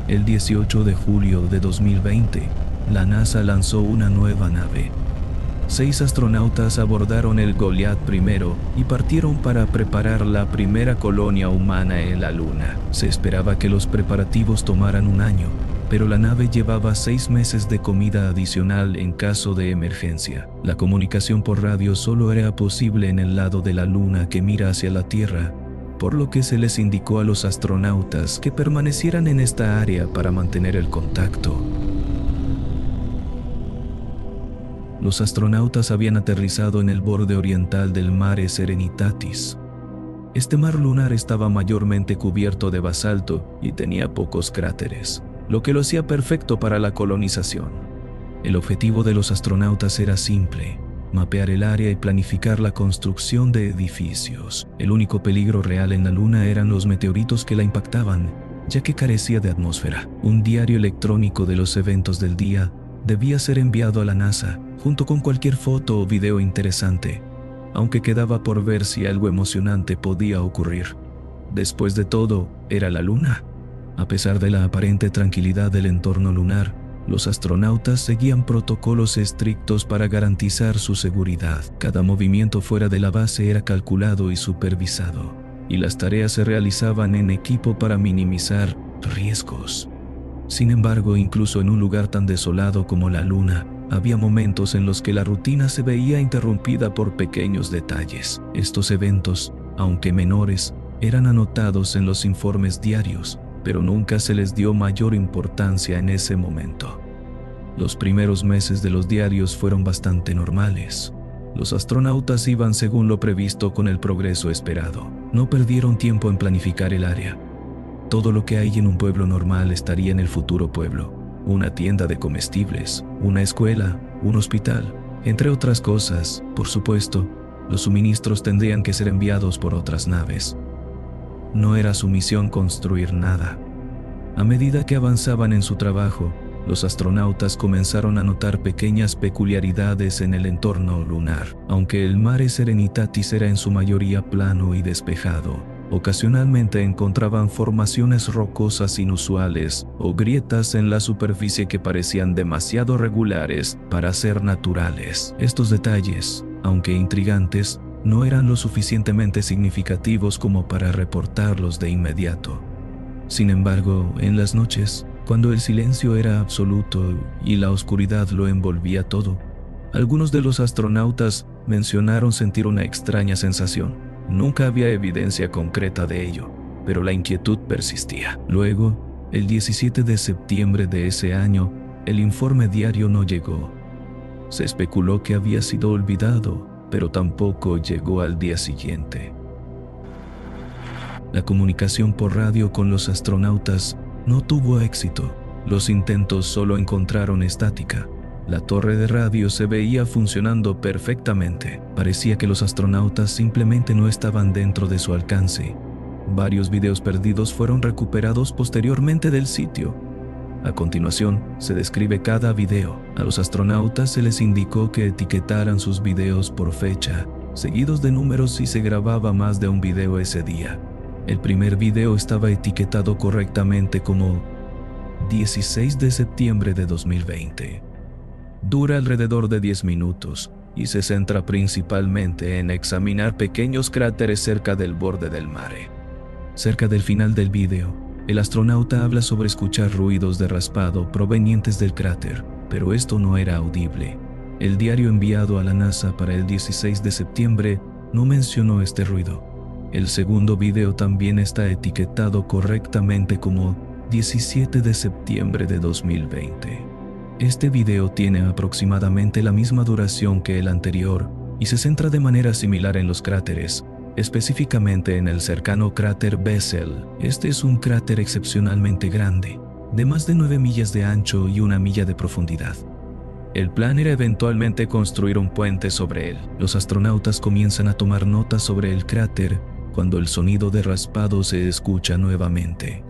El 18 de julio de 2020, la NASA lanzó una nueva nave. 6 astronautas abordaron el Goliath primero y partieron para preparar la primera colonia humana en la Luna. Se esperaba que los preparativos tomaran un año, pero la nave llevaba 6 meses de comida adicional en caso de emergencia. La comunicación por radio solo era posible en el lado de la Luna que mira hacia la Tierra, por lo que se les indicó a los astronautas que permanecieran en esta área para mantener el contacto. Los astronautas habían aterrizado en el borde oriental del Mare Serenitatis. Este mar lunar estaba mayormente cubierto de basalto y tenía pocos cráteres, lo que lo hacía perfecto para la colonización. El objetivo de los astronautas era simple: mapear el área y planificar la construcción de edificios. El único peligro real en la Luna eran los meteoritos que la impactaban, ya que carecía de atmósfera. Un diario electrónico de los eventos del día debía ser enviado a la NASA, junto con cualquier foto o video interesante, aunque quedaba por ver si algo emocionante podía ocurrir. Después de todo, era la Luna. A pesar de la aparente tranquilidad del entorno lunar, los astronautas seguían protocolos estrictos para garantizar su seguridad. Cada movimiento fuera de la base era calculado y supervisado, y las tareas se realizaban en equipo para minimizar riesgos. Sin embargo, incluso en un lugar tan desolado como la Luna, había momentos en los que la rutina se veía interrumpida por pequeños detalles. Estos eventos, aunque menores, eran anotados en los informes diarios, pero nunca se les dio mayor importancia en ese momento. Los primeros meses de los diarios fueron bastante normales. Los astronautas iban según lo previsto con el progreso esperado. No perdieron tiempo en planificar el área. Todo lo que hay en un pueblo normal estaría en el futuro pueblo: una tienda de comestibles, una escuela, un hospital, entre otras cosas. Por supuesto, los suministros tendrían que ser enviados por otras naves. No era su misión construir nada. A medida que avanzaban en su trabajo, los astronautas comenzaron a notar pequeñas peculiaridades en el entorno lunar. Aunque el Mare Serenitatis era en su mayoría plano y despejado, ocasionalmente encontraban formaciones rocosas inusuales o grietas en la superficie que parecían demasiado regulares para ser naturales. Estos detalles, aunque intrigantes, no eran lo suficientemente significativos como para reportarlos de inmediato. Sin embargo, en las noches, cuando el silencio era absoluto y la oscuridad lo envolvía todo, algunos de los astronautas mencionaron sentir una extraña sensación. Nunca había evidencia concreta de ello, pero la inquietud persistía. Luego, el 17 de septiembre de ese año, el informe diario no llegó. Se especuló que había sido olvidado, pero tampoco llegó al día siguiente. La comunicación por radio con los astronautas no tuvo éxito. Los intentos solo encontraron estática. La torre de radio se veía funcionando perfectamente. Parecía que los astronautas simplemente no estaban dentro de su alcance. Varios videos perdidos fueron recuperados posteriormente del sitio. A continuación, se describe cada video. A los astronautas se les indicó que etiquetaran sus videos por fecha, seguidos de números si se grababa más de un video ese día. El primer video estaba etiquetado correctamente como 16 de septiembre de 2020. Dura alrededor de 10 minutos y se centra principalmente en examinar pequeños cráteres cerca del borde del mare. Cerca del final del video, el astronauta habla sobre escuchar ruidos de raspado provenientes del cráter, pero esto no era audible. El diario enviado a la NASA para el 16 de septiembre no mencionó este ruido. El segundo video también está etiquetado correctamente como 17 de septiembre de 2020. Este video tiene aproximadamente la misma duración que el anterior y se centra de manera similar en los cráteres, específicamente en el cercano cráter Bessel. Este es un cráter excepcionalmente grande, de más de 9 millas de ancho y 1 milla de profundidad. El plan era eventualmente construir un puente sobre él. Los astronautas comienzan a tomar notas sobre el cráter cuando el sonido de raspado se escucha nuevamente.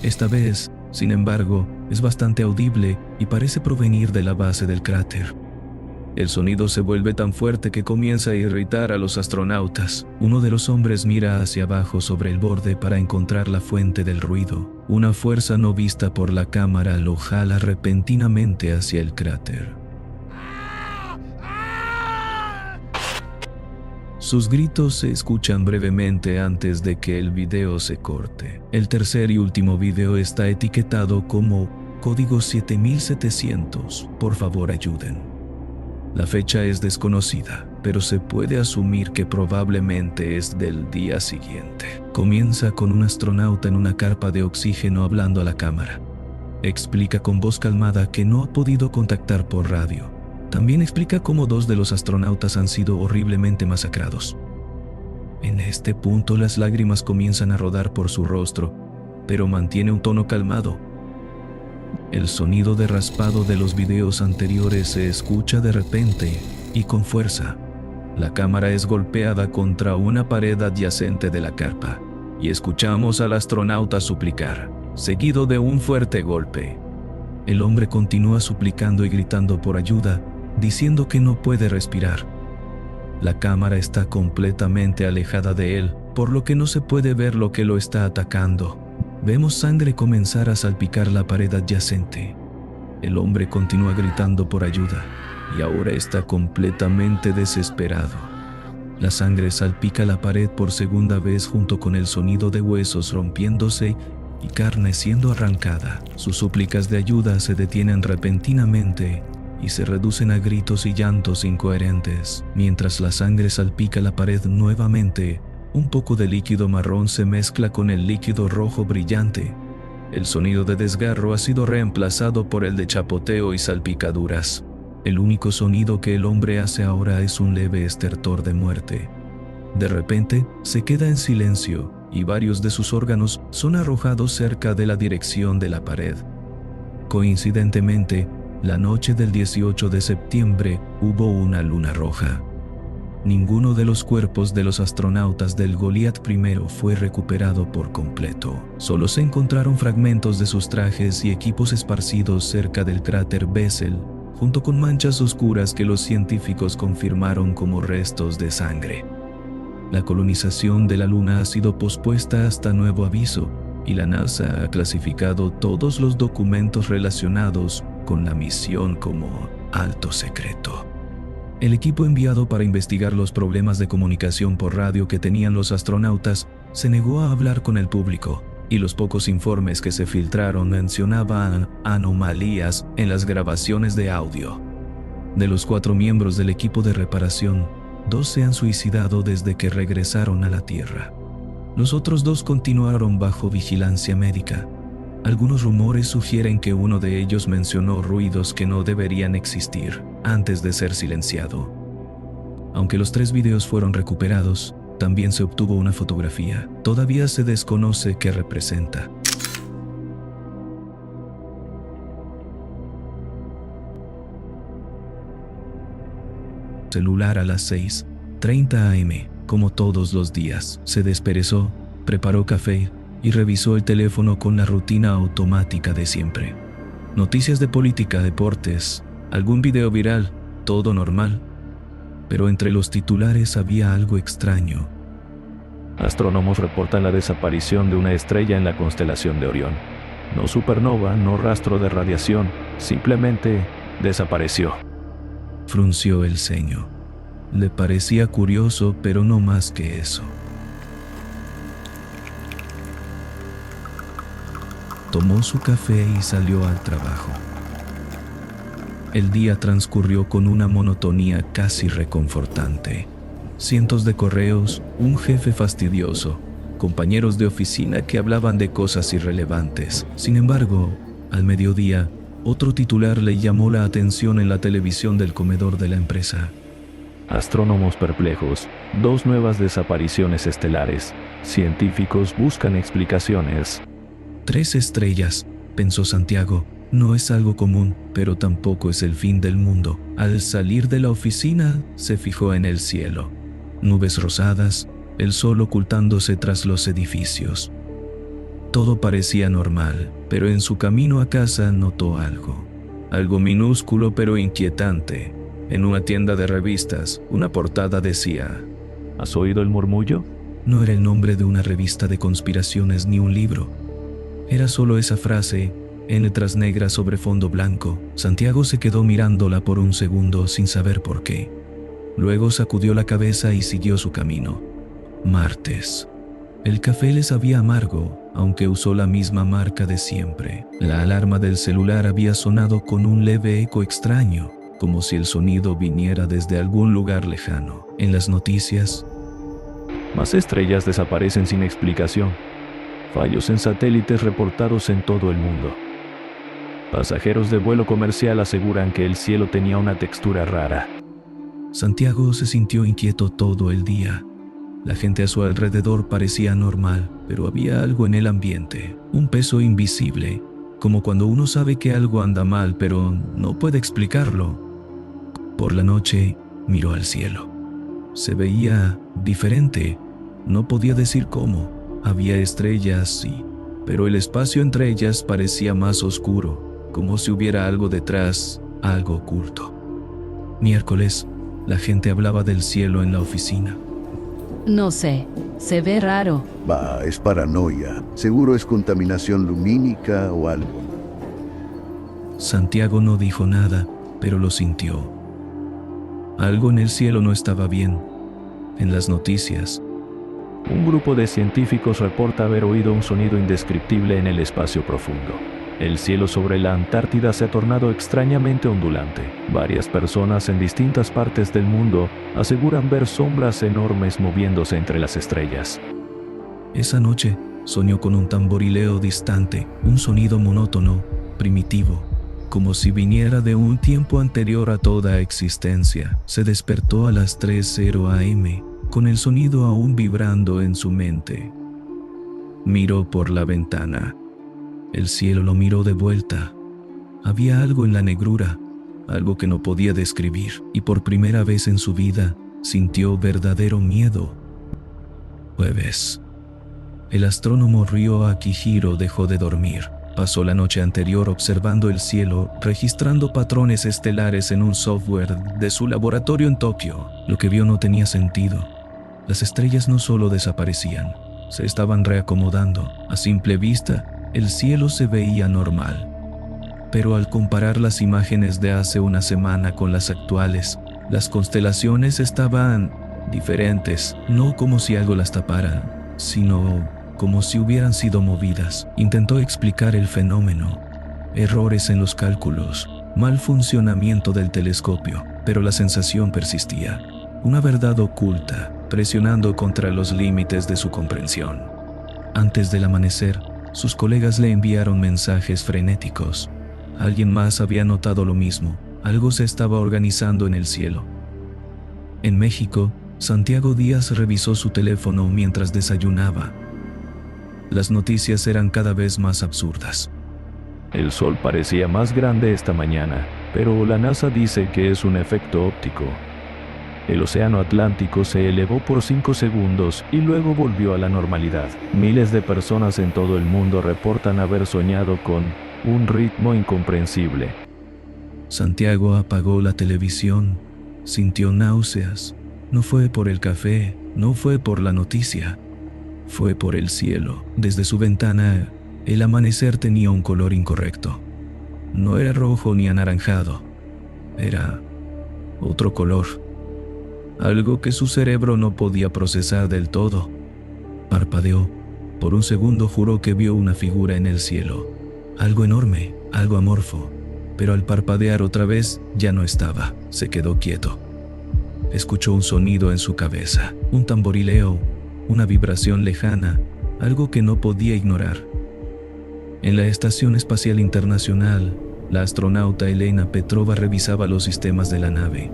Esta vez, sin embargo, es bastante audible y parece provenir de la base del cráter. El sonido se vuelve tan fuerte que comienza a irritar a los astronautas. Uno de los hombres mira hacia abajo sobre el borde para encontrar la fuente del ruido. Una fuerza no vista por la cámara lo jala repentinamente hacia el cráter. Sus gritos se escuchan brevemente antes de que el video se corte. El tercer y último video está etiquetado como Código 7700. Por favor, ayuden. La fecha es desconocida, pero se puede asumir que probablemente es del día siguiente. Comienza con un astronauta en una carpa de oxígeno hablando a la cámara. Explica con voz calmada que no ha podido contactar por radio. También explica cómo 2 de los astronautas han sido horriblemente masacrados. En este punto las lágrimas comienzan a rodar por su rostro, pero mantiene un tono calmado. El sonido de raspado de los videos anteriores se escucha de repente y con fuerza. La cámara es golpeada contra una pared adyacente de la carpa y escuchamos al astronauta suplicar, seguido de un fuerte golpe. El hombre continúa suplicando y gritando por ayuda, diciendo que no puede respirar. La cámara está completamente alejada de él, por lo que no se puede ver lo que lo está atacando. Vemos sangre comenzar a salpicar la pared adyacente. El hombre continúa gritando por ayuda y ahora está completamente desesperado. La sangre salpica la pared por segunda vez junto con el sonido de huesos rompiéndose y carne siendo arrancada. Sus súplicas de ayuda se detienen repentinamente y se reducen a gritos y llantos incoherentes. Mientras la sangre salpica la pared nuevamente, un poco de líquido marrón se mezcla con el líquido rojo brillante. El sonido de desgarro ha sido reemplazado por el de chapoteo y salpicaduras. El único sonido que el hombre hace ahora es un leve estertor de muerte. De repente, se queda en silencio y varios de sus órganos son arrojados cerca de la dirección de la pared. Coincidentemente, la noche del 18 de septiembre hubo una luna roja. Ninguno de los cuerpos de los astronautas del Goliath I fue recuperado por completo. Solo se encontraron fragmentos de sus trajes y equipos esparcidos cerca del cráter Bessel, junto con manchas oscuras que los científicos confirmaron como restos de sangre. La colonización de la Luna ha sido pospuesta hasta nuevo aviso, y la NASA ha clasificado todos los documentos relacionados con la misión como alto secreto. El equipo enviado para investigar los problemas de comunicación por radio que tenían los astronautas se negó a hablar con el público, y los pocos informes que se filtraron mencionaban anomalías en las grabaciones de audio. De los 4 miembros del equipo de reparación, 2 se han suicidado desde que regresaron a la Tierra. Los otros 2 continuaron bajo vigilancia médica. Algunos rumores sugieren que uno de ellos mencionó ruidos que no deberían existir antes de ser silenciado. Aunque los 3 videos fueron recuperados, también se obtuvo una fotografía. Todavía se desconoce qué representa. Celular a las 6:30 am, como todos los días. Se desperezó, preparó café y revisó el teléfono con la rutina automática de siempre. Noticias de política, deportes, algún video viral, todo normal. Pero entre los titulares había algo extraño. Astrónomos reportan la desaparición de una estrella en la constelación de Orión. No supernova, no rastro de radiación, simplemente desapareció. Frunció el ceño. Le parecía curioso, pero no más que eso. Tomó su café y salió al trabajo. El día transcurrió con una monotonía casi reconfortante. Cientos de correos, un jefe fastidioso, compañeros de oficina que hablaban de cosas irrelevantes. Sin embargo, al mediodía, otro titular le llamó la atención en la televisión del comedor de la empresa. Astrónomos perplejos, 2 nuevas desapariciones estelares. Científicos buscan explicaciones. 3 estrellas, pensó Santiago. No es algo común, pero tampoco es el fin del mundo. Al salir de la oficina, se fijó en el cielo. Nubes rosadas, el sol ocultándose tras los edificios. Todo parecía normal, pero en su camino a casa notó algo. Algo minúsculo pero inquietante. En una tienda de revistas, una portada decía: ¿Has oído el murmullo? No era el nombre de una revista de conspiraciones ni un libro. Era solo esa frase, en letras negras sobre fondo blanco. Santiago se quedó mirándola por un segundo sin saber por qué. Luego sacudió la cabeza y siguió su camino. Martes. El café le sabía amargo, aunque usó la misma marca de siempre. La alarma del celular había sonado con un leve eco extraño, como si el sonido viniera desde algún lugar lejano. En las noticias, Más estrellas desaparecen sin explicación. Fallos en satélites reportados en todo el mundo. Pasajeros de vuelo comercial aseguran que el cielo tenía una textura rara. Santiago se sintió inquieto todo el día. La gente a su alrededor parecía normal, pero había algo en el ambiente, un peso invisible, como cuando uno sabe que algo anda mal pero no puede explicarlo. Por la noche miró al cielo. Se veía diferente, no podía decir cómo. Había estrellas, sí, pero el espacio entre ellas parecía más oscuro, como si hubiera algo detrás, algo oculto. Miércoles, la gente hablaba del cielo en la oficina. No sé, se ve raro. Bah, es paranoia. Seguro es contaminación lumínica o algo. Santiago no dijo nada, pero lo sintió. Algo en el cielo no estaba bien. En las noticias, Un grupo de científicos reporta haber oído un sonido indescriptible en el espacio profundo. El cielo sobre la Antártida se ha tornado extrañamente ondulante. Varias personas en distintas partes del mundo aseguran ver sombras enormes moviéndose entre las estrellas. esa noche soñó con un tamborileo distante, un sonido monótono, primitivo, como si viniera de un tiempo anterior a toda existencia. Se despertó a las 3:00 a.m., con el sonido aún vibrando en su mente. Miró por la ventana. El cielo lo miró de vuelta. Había algo en la negrura, algo que no podía describir, y por primera vez en su vida sintió verdadero miedo. Jueves. El astrónomo Ryo Akihiro dejó de dormir. Pasó la noche anterior observando el cielo, registrando patrones estelares en un software de su laboratorio en Tokio. Lo que vio no tenía sentido. Las estrellas no solo desaparecían, se estaban reacomodando. A simple vista, el cielo se veía normal. Pero al comparar las imágenes de hace una semana con las actuales, las constelaciones estaban diferentes, no como si algo las tapara, sino como si hubieran sido movidas. Intentó explicar el fenómeno: errores en los cálculos, mal funcionamiento del telescopio, pero la sensación persistía. Una verdad oculta, presionando contra los límites de su comprensión. Antes del amanecer, sus colegas le enviaron mensajes frenéticos. Alguien más había notado lo mismo. Algo se estaba organizando en el cielo. En México, Santiago Díaz revisó su teléfono mientras desayunaba. Las noticias eran cada vez más absurdas. El sol parecía más grande esta mañana, pero la NASA dice que es un efecto óptico. El océano Atlántico se elevó por 5 segundos y luego volvió a la normalidad. Miles de personas en todo el mundo reportan haber soñado con un ritmo incomprensible. Santiago apagó la televisión, sintió náuseas. No fue por el café, no fue por la noticia, fue por el cielo. Desde su ventana, el amanecer tenía un color incorrecto. No era rojo ni anaranjado, era otro color. Algo que su cerebro no podía procesar del todo. Parpadeó. Por un segundo juró que vio una figura en el cielo. Algo enorme, algo amorfo. Pero al parpadear otra vez, ya no estaba. Se quedó quieto. Escuchó un sonido en su cabeza, un tamborileo, una vibración lejana, algo que no podía ignorar. En la Estación Espacial Internacional, la astronauta Elena Petrova revisaba los sistemas de la nave,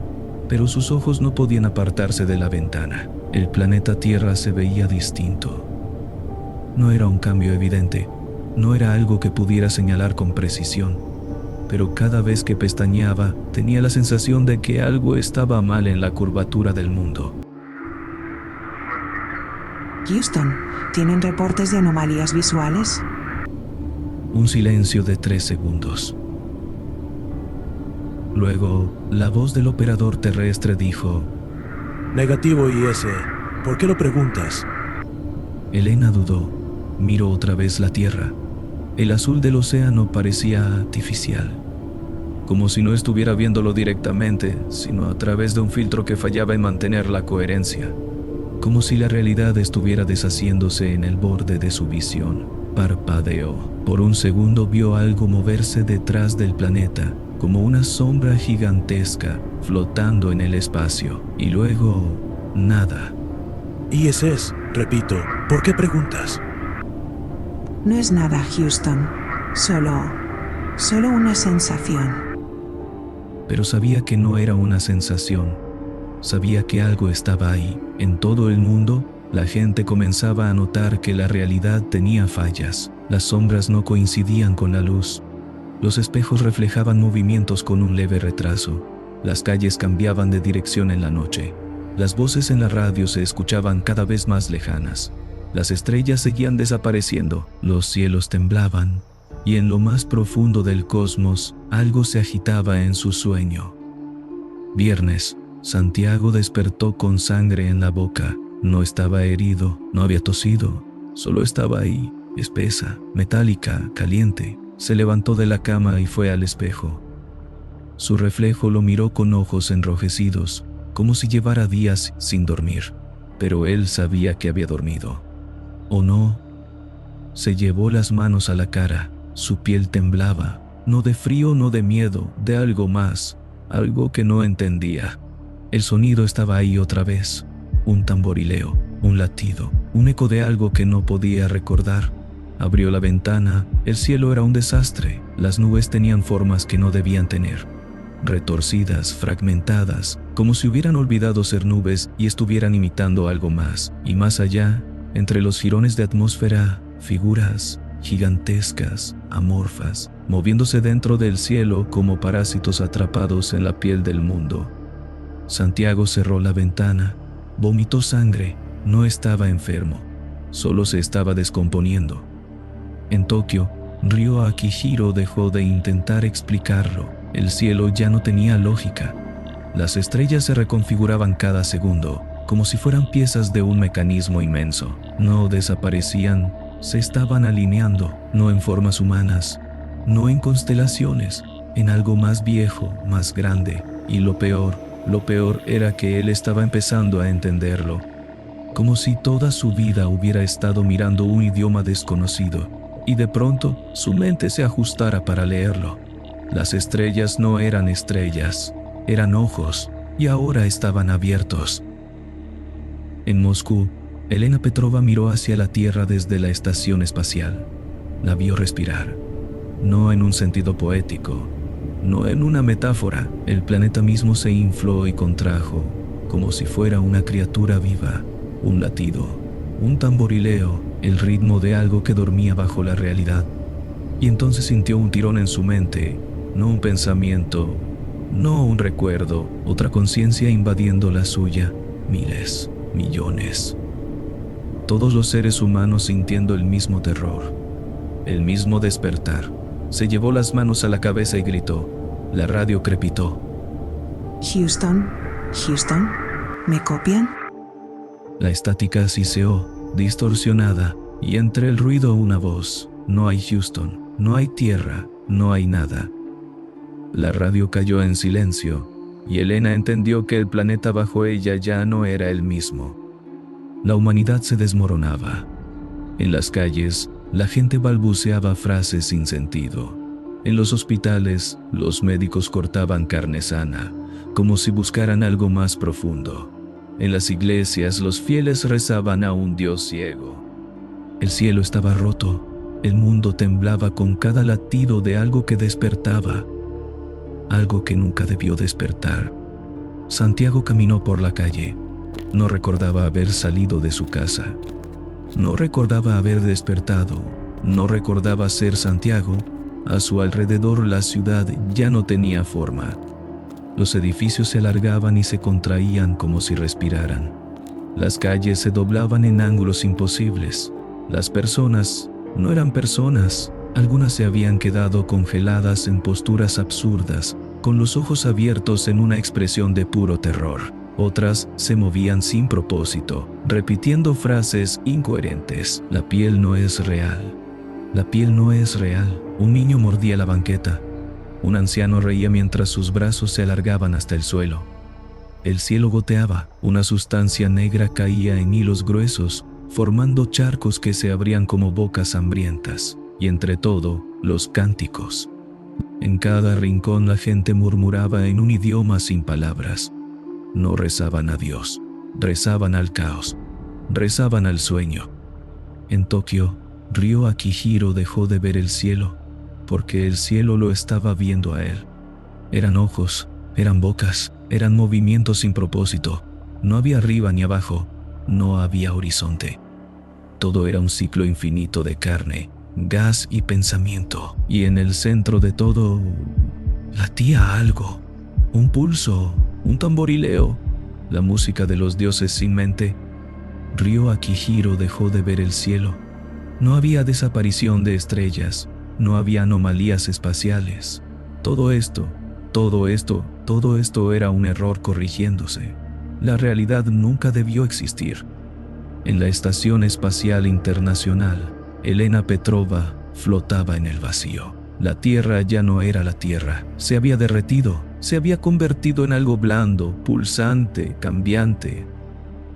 pero sus ojos no podían apartarse de la ventana. El planeta Tierra se veía distinto. No era un cambio evidente, no era algo que pudiera señalar con precisión, pero cada vez que pestañeaba tenía la sensación de que algo estaba mal en la curvatura del mundo. Houston, ¿tienen reportes de anomalías visuales? Un silencio de 3 segundos. Luego, la voz del operador terrestre dijo: Negativo, IS. ¿Por qué lo preguntas? Elena dudó. Miró otra vez la tierra. El azul del océano parecía artificial, como si no estuviera viéndolo directamente, sino a través de un filtro que fallaba en mantener la coherencia, como si la realidad estuviera deshaciéndose en el borde de su visión. Parpadeó. Por un segundo vio algo moverse detrás del planeta, como una sombra gigantesca flotando en el espacio, y luego nada. ISS, repito, ¿por qué preguntas? No es nada, Houston. Solo una sensación. Pero sabía que no era una sensación. Sabía que algo estaba ahí. En todo el mundo, la gente comenzaba a notar que la realidad tenía fallas. Las sombras no coincidían con la luz. Los espejos reflejaban movimientos con un leve retraso. Las calles cambiaban de dirección en la noche. Las voces en la radio se escuchaban cada vez más lejanas. Las estrellas seguían desapareciendo, los cielos temblaban, y en lo más profundo del cosmos, algo se agitaba en su sueño. Viernes, Santiago despertó con sangre en la boca. No estaba herido, no había tosido, solo estaba ahí, espesa, metálica, caliente. Se levantó de la cama y fue al espejo. Su reflejo lo miró con ojos enrojecidos, como si llevara días sin dormir, pero él sabía que había dormido. ¿O no? Se llevó las manos a la cara. Su piel temblaba, no de frío, no de miedo, de algo más, algo que no entendía. El sonido estaba ahí otra vez, un tamborileo, un latido, un eco de algo que no podía recordar. Abrió la ventana, el cielo era un desastre, las nubes tenían formas que no debían tener, retorcidas, fragmentadas, como si hubieran olvidado ser nubes y estuvieran imitando algo más, y más allá, entre los jirones de atmósfera, figuras gigantescas, amorfas, moviéndose dentro del cielo como parásitos atrapados en la piel del mundo. Santiago cerró la ventana, vomitó sangre, no estaba enfermo, solo se estaba descomponiendo. En Tokio, Ryo Akihiro dejó de intentar explicarlo. El cielo ya no tenía lógica. Las estrellas se reconfiguraban cada segundo, como si fueran piezas de un mecanismo inmenso. No desaparecían, se estaban alineando, no en formas humanas, no en constelaciones, en algo más viejo, más grande. Y lo peor era que él estaba empezando a entenderlo, como si toda su vida hubiera estado mirando un idioma desconocido, y de pronto su mente se ajustara para leerlo. Las estrellas no eran estrellas, eran ojos, y ahora estaban abiertos. En Moscú, Elena Petrova miró hacia la Tierra desde la estación espacial. La vio respirar, no en un sentido poético, no en una metáfora. El planeta mismo se infló y contrajo, como si fuera una criatura viva, un latido, un tamborileo, el ritmo de algo que dormía bajo la realidad. Y entonces sintió un tirón en su mente, no un pensamiento, no un recuerdo, otra conciencia invadiendo la suya, miles, millones. Todos los seres humanos sintiendo el mismo terror, el mismo despertar. Se llevó las manos a la cabeza y gritó. La radio crepitó. Houston, ¿me copian? La estática siseó, distorsionada, y entre el ruido una voz. No hay Houston, no hay tierra, no hay nada. La radio cayó en silencio, y Elena entendió que el planeta bajo ella ya no era el mismo. La humanidad se desmoronaba. En las calles, la gente balbuceaba frases sin sentido. En los hospitales, los médicos cortaban carne sana, como si buscaran algo más profundo. En las iglesias, los fieles rezaban a un Dios ciego. El cielo estaba roto. El mundo temblaba con cada latido de algo que despertaba, algo que nunca debió despertar. Santiago caminó por la calle. No recordaba haber salido de su casa. No recordaba haber despertado. No recordaba ser Santiago. A su alrededor la ciudad ya no tenía forma. Los edificios se alargaban y se contraían como si respiraran. Las calles se doblaban en ángulos imposibles. Las personas no eran personas. Algunas se habían quedado congeladas en posturas absurdas, con los ojos abiertos en una expresión de puro terror. Otras se movían sin propósito, repitiendo frases incoherentes. La piel no es real. La piel no es real. Un niño mordía la banqueta. Un anciano reía mientras sus brazos se alargaban hasta el suelo. El cielo goteaba. Una sustancia negra caía en hilos gruesos, formando charcos que se abrían como bocas hambrientas. Y entre todo, los cánticos. En cada rincón la gente murmuraba en un idioma sin palabras. No rezaban a Dios, rezaban al caos, rezaban al sueño. En Tokio, Ryo Akihiro dejó de ver el cielo, porque el cielo lo estaba viendo a él. Eran ojos, eran bocas, eran movimientos sin propósito. No había arriba ni abajo, no había horizonte. Todo era un ciclo infinito de carne, gas y pensamiento. Y en el centro de todo, latía algo, un pulso, un tamborileo, la música de los dioses sin mente. Ryo Akihiro dejó de ver el cielo. No había desaparición de estrellas, no había anomalías espaciales. Todo esto era un error corrigiéndose. La realidad nunca debió existir. En la Estación Espacial Internacional, Elena Petrova flotaba en el vacío. La Tierra ya no era la Tierra, se había derretido, se había convertido en algo blando, pulsante, cambiante.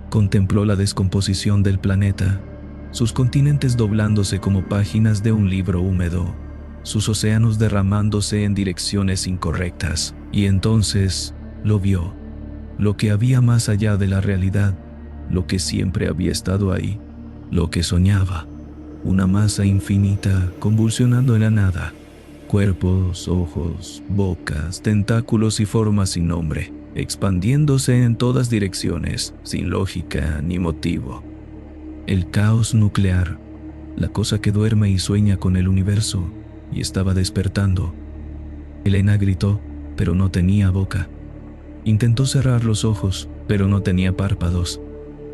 Contempló la descomposición del planeta, sus continentes doblándose como páginas de un libro húmedo, sus océanos derramándose en direcciones incorrectas. Y entonces lo vio, lo que había más allá de la realidad, lo que siempre había estado ahí, lo que soñaba, una masa infinita convulsionando en la nada. Cuerpos, ojos, bocas, tentáculos y formas sin nombre, expandiéndose en todas direcciones, sin lógica ni motivo. El caos nuclear, la cosa que duerme y sueña con el universo, y estaba despertando. Elena gritó, pero no tenía boca. Intentó cerrar los ojos, pero no tenía párpados.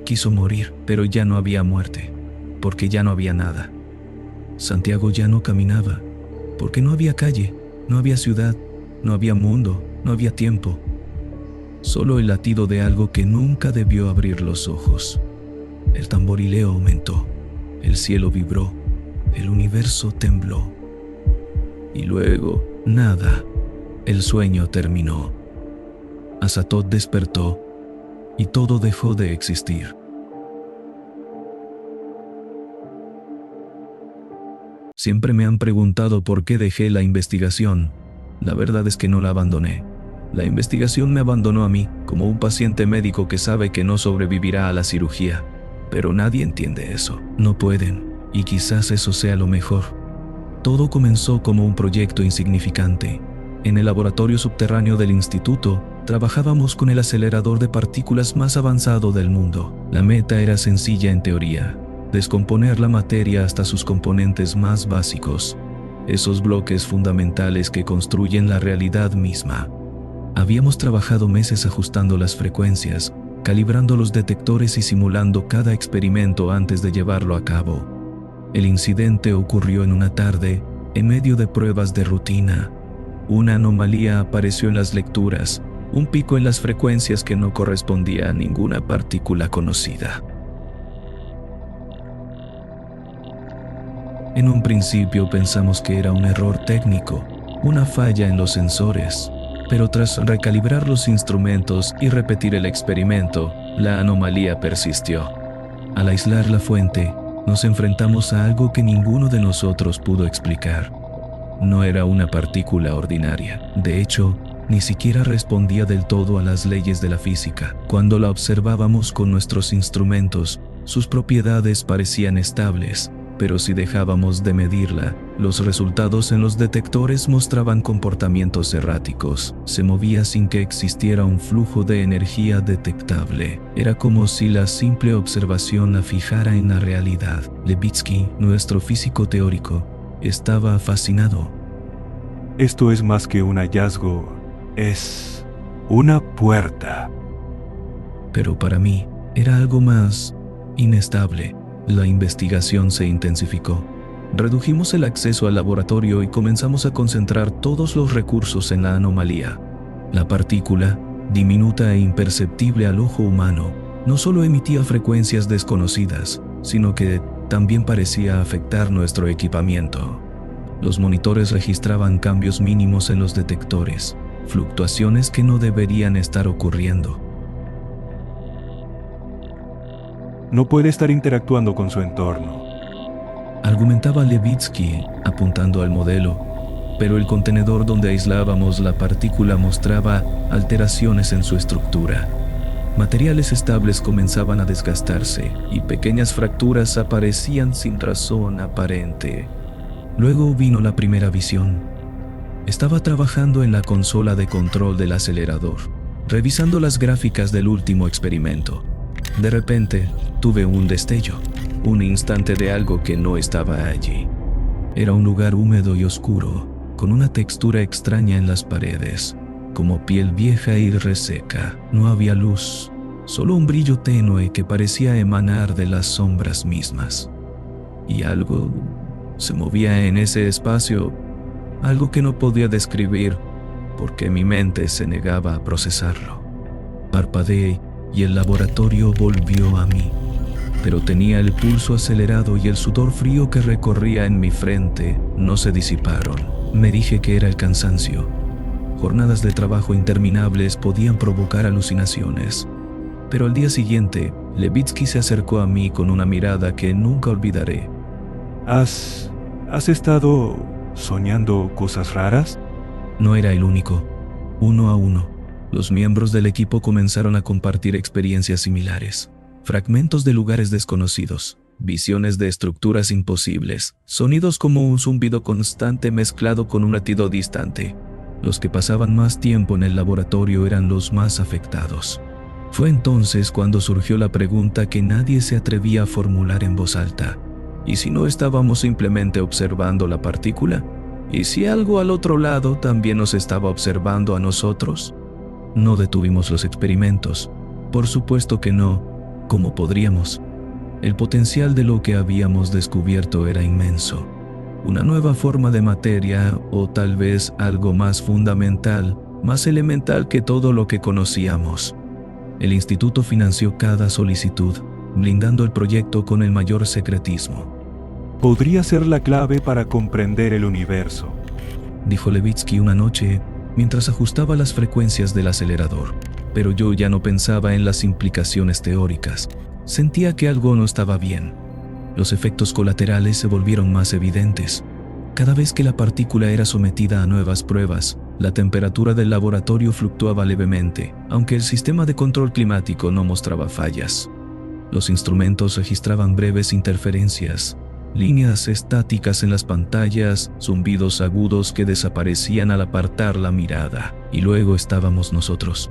Quiso morir, pero ya no había muerte, porque ya no había nada. Santiago ya no caminaba, porque no había calle, no había ciudad, no había mundo, no había tiempo. Solo el latido de algo que nunca debió abrir los ojos. El tamborileo aumentó, el cielo vibró, el universo tembló. Y luego, nada, el sueño terminó. Azatoth despertó y todo dejó de existir. Siempre me han preguntado por qué dejé la investigación. La verdad es que no la abandoné. La investigación me abandonó a mí, como un paciente médico que sabe que no sobrevivirá a la cirugía. Pero nadie entiende eso. No pueden, y quizás eso sea lo mejor. Todo comenzó como un proyecto insignificante. En el laboratorio subterráneo del instituto, trabajábamos con el acelerador de partículas más avanzado del mundo. La meta era sencilla en teoría: descomponer la materia hasta sus componentes más básicos, esos bloques fundamentales que construyen la realidad misma. Habíamos trabajado meses ajustando las frecuencias, calibrando los detectores y simulando cada experimento antes de llevarlo a cabo. El incidente ocurrió en una tarde, en medio de pruebas de rutina. Una anomalía apareció en las lecturas, un pico en las frecuencias que no correspondía a ninguna partícula conocida. En un principio pensamos que era un error técnico, una falla en los sensores, pero tras recalibrar los instrumentos y repetir el experimento, la anomalía persistió. Al aislar la fuente, nos enfrentamos a algo que ninguno de nosotros pudo explicar. No era una partícula ordinaria. De hecho, ni siquiera respondía del todo a las leyes de la física. Cuando la observábamos con nuestros instrumentos, sus propiedades parecían estables, pero si dejábamos de medirla, los resultados en los detectores mostraban comportamientos erráticos. Se movía sin que existiera un flujo de energía detectable. Era como si la simple observación la fijara en la realidad. Levitsky, nuestro físico teórico, estaba fascinado. Esto es más que un hallazgo, es una puerta. Pero para mí, era algo más inestable. La investigación se intensificó. Redujimos el acceso al laboratorio y comenzamos a concentrar todos los recursos en la anomalía. La partícula, diminuta e imperceptible al ojo humano, no solo emitía frecuencias desconocidas, sino que también parecía afectar nuestro equipamiento. Los monitores registraban cambios mínimos en los detectores, fluctuaciones que no deberían estar ocurriendo. No puede estar interactuando con su entorno. Argumentaba Levitsky, apuntando al modelo, pero el contenedor donde aislábamos la partícula mostraba alteraciones en su estructura. Materiales estables comenzaban a desgastarse y pequeñas fracturas aparecían sin razón aparente. Luego vino la primera visión. Estaba trabajando en la consola de control del acelerador, revisando las gráficas del último experimento. De repente, tuve un destello, un instante de algo que no estaba allí. Era un lugar húmedo y oscuro, con una textura extraña en las paredes, como piel vieja y reseca. No había luz, solo un brillo tenue que parecía emanar de las sombras mismas. Y algo se movía en ese espacio, algo que no podía describir, porque mi mente se negaba a procesarlo. Parpadeé y el laboratorio volvió a mí, pero tenía el pulso acelerado y el sudor frío que recorría en mi frente no se disiparon. Me dije que era el cansancio. Jornadas de trabajo interminables podían provocar alucinaciones. Pero al día siguiente, Levitsky se acercó a mí con una mirada que nunca olvidaré. ¿Has estado soñando cosas raras? No era el único. Uno a uno, los miembros del equipo comenzaron a compartir experiencias similares. Fragmentos de lugares desconocidos, visiones de estructuras imposibles, sonidos como un zumbido constante mezclado con un latido distante. Los que pasaban más tiempo en el laboratorio eran los más afectados. Fue entonces cuando surgió la pregunta que nadie se atrevía a formular en voz alta. ¿Y si no estábamos simplemente observando la partícula? ¿Y si algo al otro lado también nos estaba observando a nosotros? No detuvimos los experimentos. Por supuesto que no. ¿Cómo podríamos? El potencial de lo que habíamos descubierto era inmenso. Una nueva forma de materia, o tal vez algo más fundamental, más elemental que todo lo que conocíamos. El instituto financió cada solicitud, blindando el proyecto con el mayor secretismo. Podría ser la clave para comprender el universo, dijo Levitsky una noche mientras ajustaba las frecuencias del acelerador. Pero yo ya no pensaba en las implicaciones teóricas. Sentía que algo no estaba bien. Los efectos colaterales se volvieron más evidentes. Cada vez que la partícula era sometida a nuevas pruebas, la temperatura del laboratorio fluctuaba levemente, aunque el sistema de control climático no mostraba fallas. Los instrumentos registraban breves interferencias, líneas estáticas en las pantallas, zumbidos agudos que desaparecían al apartar la mirada. Y luego estábamos nosotros.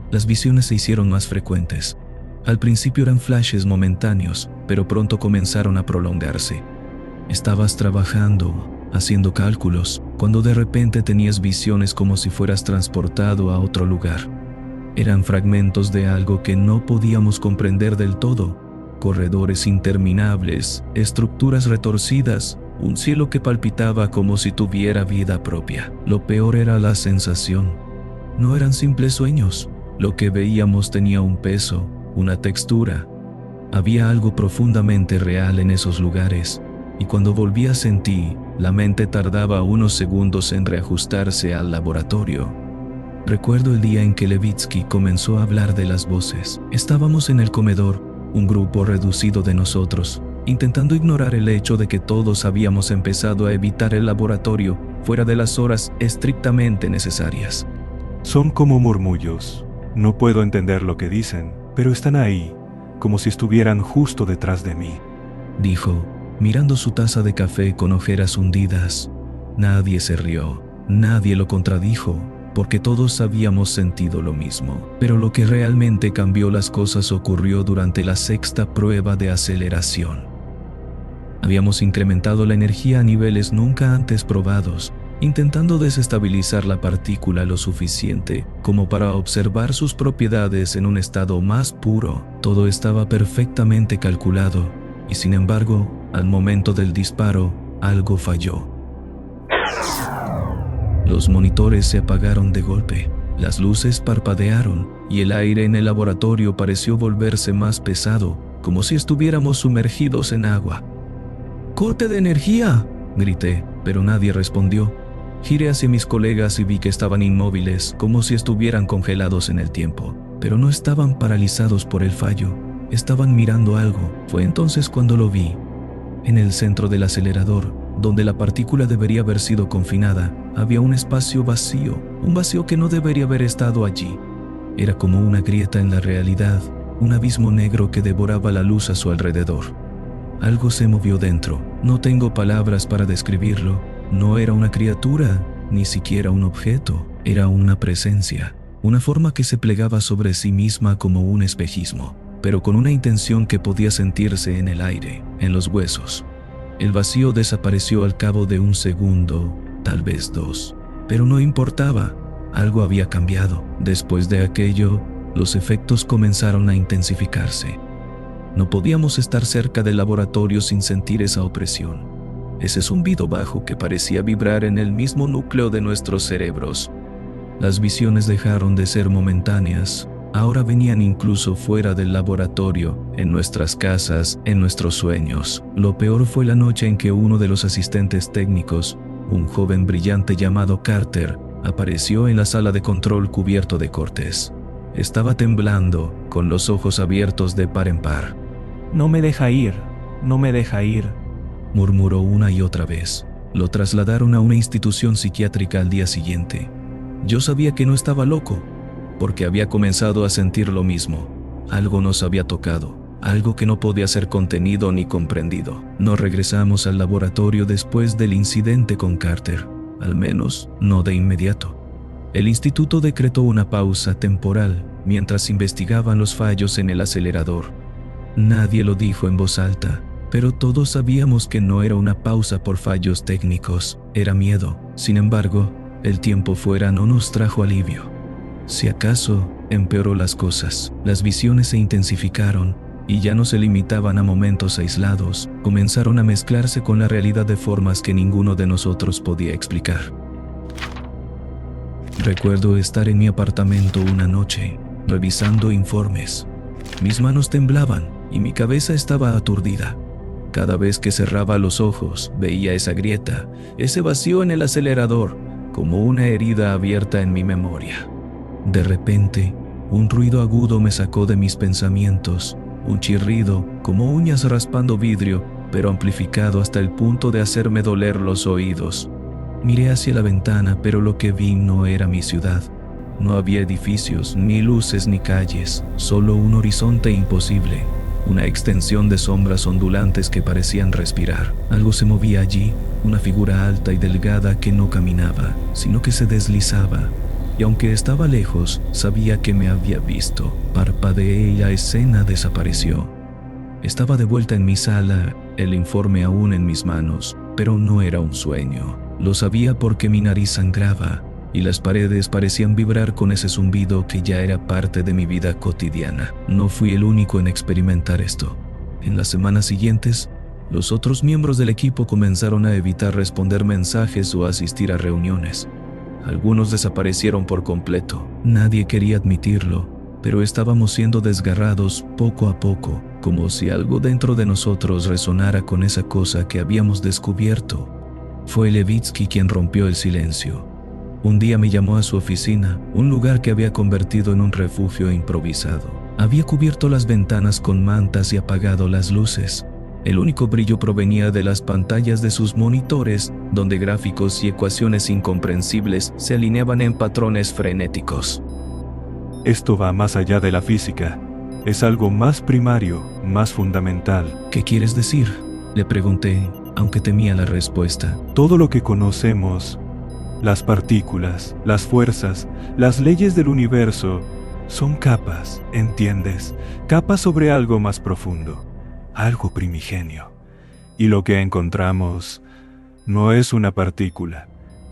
Las visiones se hicieron más frecuentes. Al principio eran flashes momentáneos, pero pronto comenzaron a prolongarse. Estabas trabajando, haciendo cálculos, cuando de repente tenías visiones como si fueras transportado a otro lugar. Eran fragmentos de algo que no podíamos comprender del todo. Corredores interminables, estructuras retorcidas, un cielo que palpitaba como si tuviera vida propia. Lo peor era la sensación. No eran simples sueños. Lo que veíamos tenía un peso, una textura. Había algo profundamente real en esos lugares, y cuando volvías en ti, la mente tardaba unos segundos en reajustarse al laboratorio. Recuerdo el día en que Levitsky comenzó a hablar de las voces. Estábamos en el comedor, un grupo reducido de nosotros, intentando ignorar el hecho de que todos habíamos empezado a evitar el laboratorio fuera de las horas estrictamente necesarias. Son como murmullos. No puedo entender lo que dicen, pero están ahí, como si estuvieran justo detrás de mí, dijo, mirando su taza de café con ojeras hundidas. Nadie se rió, nadie lo contradijo, porque todos habíamos sentido lo mismo. Pero lo que realmente cambió las cosas ocurrió durante la sexta prueba de aceleración. Habíamos incrementado la energía a niveles nunca antes probados, intentando desestabilizar la partícula lo suficiente como para observar sus propiedades en un estado más puro. Todo estaba perfectamente calculado, y sin embargo, al momento del disparo, algo falló. Los monitores se apagaron de golpe, las luces parpadearon y el aire en el laboratorio pareció volverse más pesado, como si estuviéramos sumergidos en agua. ¡Corte de energía!, grité, pero nadie respondió. Giré hacia mis colegas y vi que estaban inmóviles, como si estuvieran congelados en el tiempo, pero no estaban paralizados por el fallo, estaban mirando algo. Fue entonces cuando lo vi. En el centro del acelerador, donde la partícula debería haber sido confinada, había un espacio vacío, un vacío que no debería haber estado allí. Era como una grieta en la realidad, un abismo negro que devoraba la luz a su alrededor. Algo se movió dentro. No tengo palabras para describirlo. No era una criatura, ni siquiera un objeto. Era una presencia, una forma que se plegaba sobre sí misma como un espejismo, pero con una intención que podía sentirse en el aire, en los huesos. El vacío desapareció al cabo de un segundo, tal vez 2, pero no importaba. Algo había cambiado. Después de aquello, los efectos comenzaron a intensificarse. No podíamos estar cerca del laboratorio sin sentir esa opresión, ese zumbido bajo que parecía vibrar en el mismo núcleo de nuestros cerebros. Las visiones dejaron de ser momentáneas, ahora venían incluso fuera del laboratorio, en nuestras casas, en nuestros sueños. Lo peor fue la noche en que uno de los asistentes técnicos, un joven brillante llamado Carter, apareció en la sala de control cubierto de cortes. Estaba temblando, con los ojos abiertos de par en par. No me deja ir, murmuró una y otra vez. Lo trasladaron a una institución psiquiátrica al día siguiente. Yo sabía que no estaba loco, porque había comenzado a sentir lo mismo. Algo nos había tocado, algo que no podía ser contenido ni comprendido. No regresamos al laboratorio después del incidente con Carter, al menos no de inmediato. El instituto decretó una pausa temporal mientras investigaban los fallos en el acelerador. Nadie lo dijo en voz alta, pero todos sabíamos que no era una pausa por fallos técnicos, era miedo. Sin embargo, el tiempo fuera no nos trajo alivio. Si acaso, empeoró las cosas. Las visiones se intensificaron y ya no se limitaban a momentos aislados, comenzaron a mezclarse con la realidad de formas que ninguno de nosotros podía explicar. Recuerdo estar en mi apartamento una noche, revisando informes. Mis manos temblaban y mi cabeza estaba aturdida. Cada vez que cerraba los ojos, veía esa grieta, ese vacío en el acelerador, como una herida abierta en mi memoria. De repente, un ruido agudo me sacó de mis pensamientos, un chirrido, como uñas raspando vidrio, pero amplificado hasta el punto de hacerme doler los oídos. Miré hacia la ventana, pero lo que vi no era mi ciudad. No había edificios, ni luces, ni calles, solo un horizonte imposible, una extensión de sombras ondulantes que parecían respirar. Algo se movía allí, una figura alta y delgada que no caminaba, sino que se deslizaba. Y aunque estaba lejos, sabía que me había visto. Parpadeé y la escena desapareció. Estaba de vuelta en mi sala, el informe aún en mis manos, pero no era un sueño. Lo sabía porque mi nariz sangraba y las paredes parecían vibrar con ese zumbido que ya era parte de mi vida cotidiana. No fui el único en experimentar esto. En las semanas siguientes, los otros miembros del equipo comenzaron a evitar responder mensajes o asistir a reuniones. Algunos desaparecieron por completo. Nadie quería admitirlo, pero estábamos siendo desgarrados poco a poco, como si algo dentro de nosotros resonara con esa cosa que habíamos descubierto. Fue Levitsky quien rompió el silencio. Un día me llamó a su oficina, un lugar que había convertido en un refugio improvisado. Había cubierto las ventanas con mantas y apagado las luces. El único brillo provenía de las pantallas de sus monitores, donde gráficos y ecuaciones incomprensibles se alineaban en patrones frenéticos. Esto va más allá de la física. Es algo más primario, más fundamental. ¿Qué quieres decir?, le pregunté, aunque temía la respuesta. Todo lo que conocemos, las partículas, las fuerzas, las leyes del universo, son capas, ¿entiendes? Capas sobre algo más profundo, algo primigenio. Y lo que encontramos no es una partícula,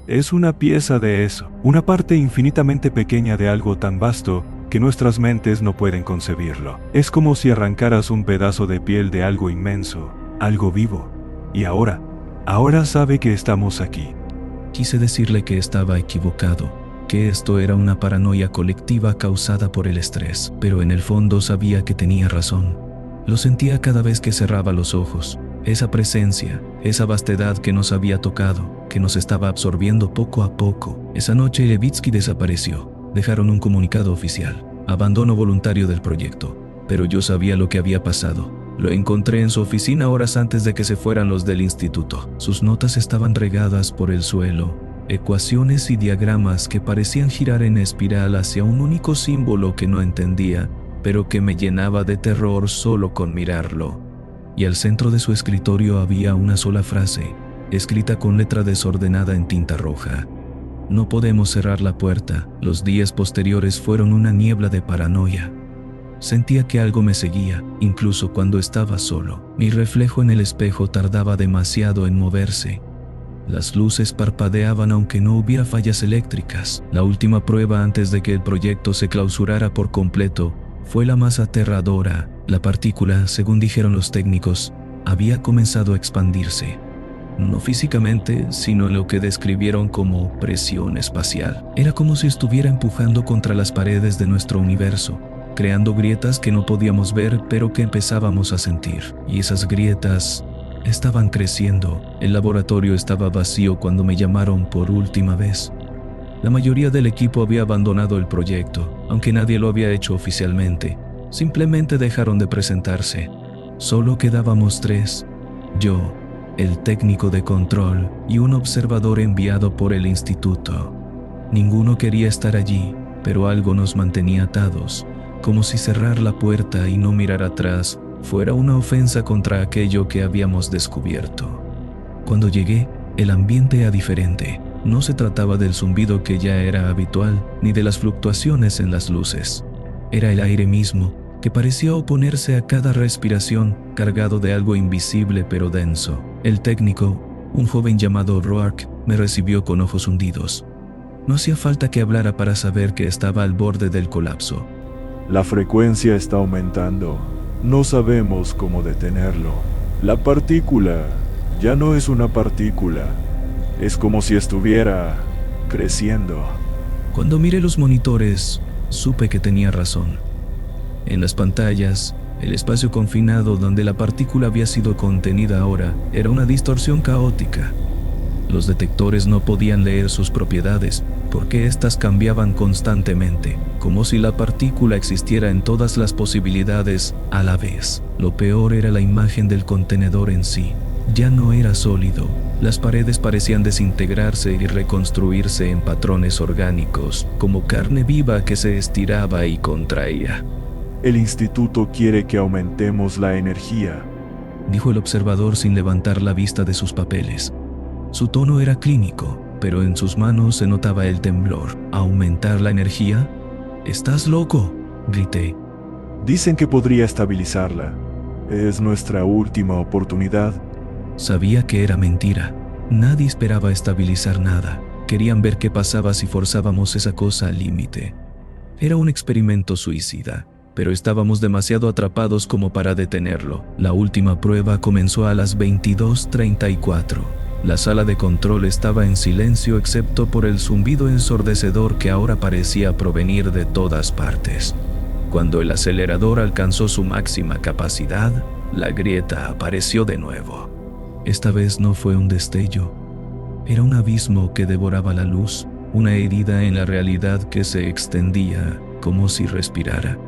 es una pieza de eso, una parte infinitamente pequeña de algo tan vasto que nuestras mentes no pueden concebirlo. Es como si arrancaras un pedazo de piel de algo inmenso, algo vivo, y ahora Ahora sabe que estamos aquí. Quise decirle que estaba equivocado, que esto era una paranoia colectiva causada por el estrés, pero en el fondo sabía que tenía razón. Lo sentía cada vez que cerraba los ojos, esa presencia, esa vastedad que nos había tocado, que nos estaba absorbiendo poco a poco. Esa noche Levitsky desapareció. Dejaron un comunicado oficial, abandono voluntario del proyecto, pero yo sabía lo que había pasado. Lo encontré en su oficina horas antes de que se fueran los del instituto. Sus notas estaban regadas por el suelo, ecuaciones y diagramas que parecían girar en espiral hacia un único símbolo que no entendía, pero que me llenaba de terror solo con mirarlo. Y al centro de su escritorio había una sola frase, escrita con letra desordenada en tinta roja. No podemos cerrar la puerta. Los días posteriores fueron una niebla de paranoia. Sentía que algo me seguía, incluso cuando estaba solo. Mi reflejo en el espejo tardaba demasiado en moverse. Las luces parpadeaban aunque no hubiera fallas eléctricas. La última prueba antes de que el proyecto se clausurara por completo fue la más aterradora. La partícula, según dijeron los técnicos, había comenzado a expandirse. No físicamente, sino en lo que describieron como presión espacial. Era como si estuviera empujando contra las paredes de nuestro universo, creando grietas que no podíamos ver pero que empezábamos a sentir. Y esas grietas estaban creciendo. El laboratorio estaba vacío cuando me llamaron por última vez. La mayoría del equipo había abandonado el proyecto, aunque nadie lo había hecho oficialmente. Simplemente dejaron de presentarse. Solo quedábamos 3, yo, el técnico de control y un observador enviado por el instituto. Ninguno quería estar allí, pero algo nos mantenía atados, como si cerrar la puerta y no mirar atrás fuera una ofensa contra aquello que habíamos descubierto. Cuando llegué, el ambiente era diferente. No se trataba del zumbido que ya era habitual, ni de las fluctuaciones en las luces. Era el aire mismo, que parecía oponerse a cada respiración, cargado de algo invisible pero denso. El técnico, un joven llamado Roark, me recibió con ojos hundidos. No hacía falta que hablara para saber que estaba al borde del colapso. La frecuencia está aumentando. No sabemos cómo detenerlo. La partícula ya no es una partícula. Es como si estuviera creciendo. Cuando miré los monitores, supe que tenía razón. En las pantallas, el espacio confinado donde la partícula había sido contenida ahora era una distorsión caótica. Los detectores no podían leer sus propiedades porque éstas cambiaban constantemente, como si la partícula existiera en todas las posibilidades a la vez. Lo peor era la imagen del contenedor en sí. Ya no era sólido. Las paredes parecían desintegrarse y reconstruirse en patrones orgánicos, como carne viva que se estiraba y contraía. El instituto quiere que aumentemos la energía, dijo el observador sin levantar la vista de sus papeles. Su tono era clínico, pero en sus manos se notaba el temblor. ¿Aumentar la energía? «¡Estás loco!», grité. Dicen que podría estabilizarla. Es nuestra última oportunidad. Sabía que era mentira. Nadie esperaba estabilizar nada. Querían ver qué pasaba si forzábamos esa cosa al límite. Era un experimento suicida, pero estábamos demasiado atrapados como para detenerlo. La última prueba comenzó a las 22:34. La sala de control estaba en silencio excepto por el zumbido ensordecedor que ahora parecía provenir de todas partes. Cuando el acelerador alcanzó su máxima capacidad, la grieta apareció de nuevo. Esta vez no fue un destello. Era un abismo que devoraba la luz, una herida en la realidad que se extendía como si respirara.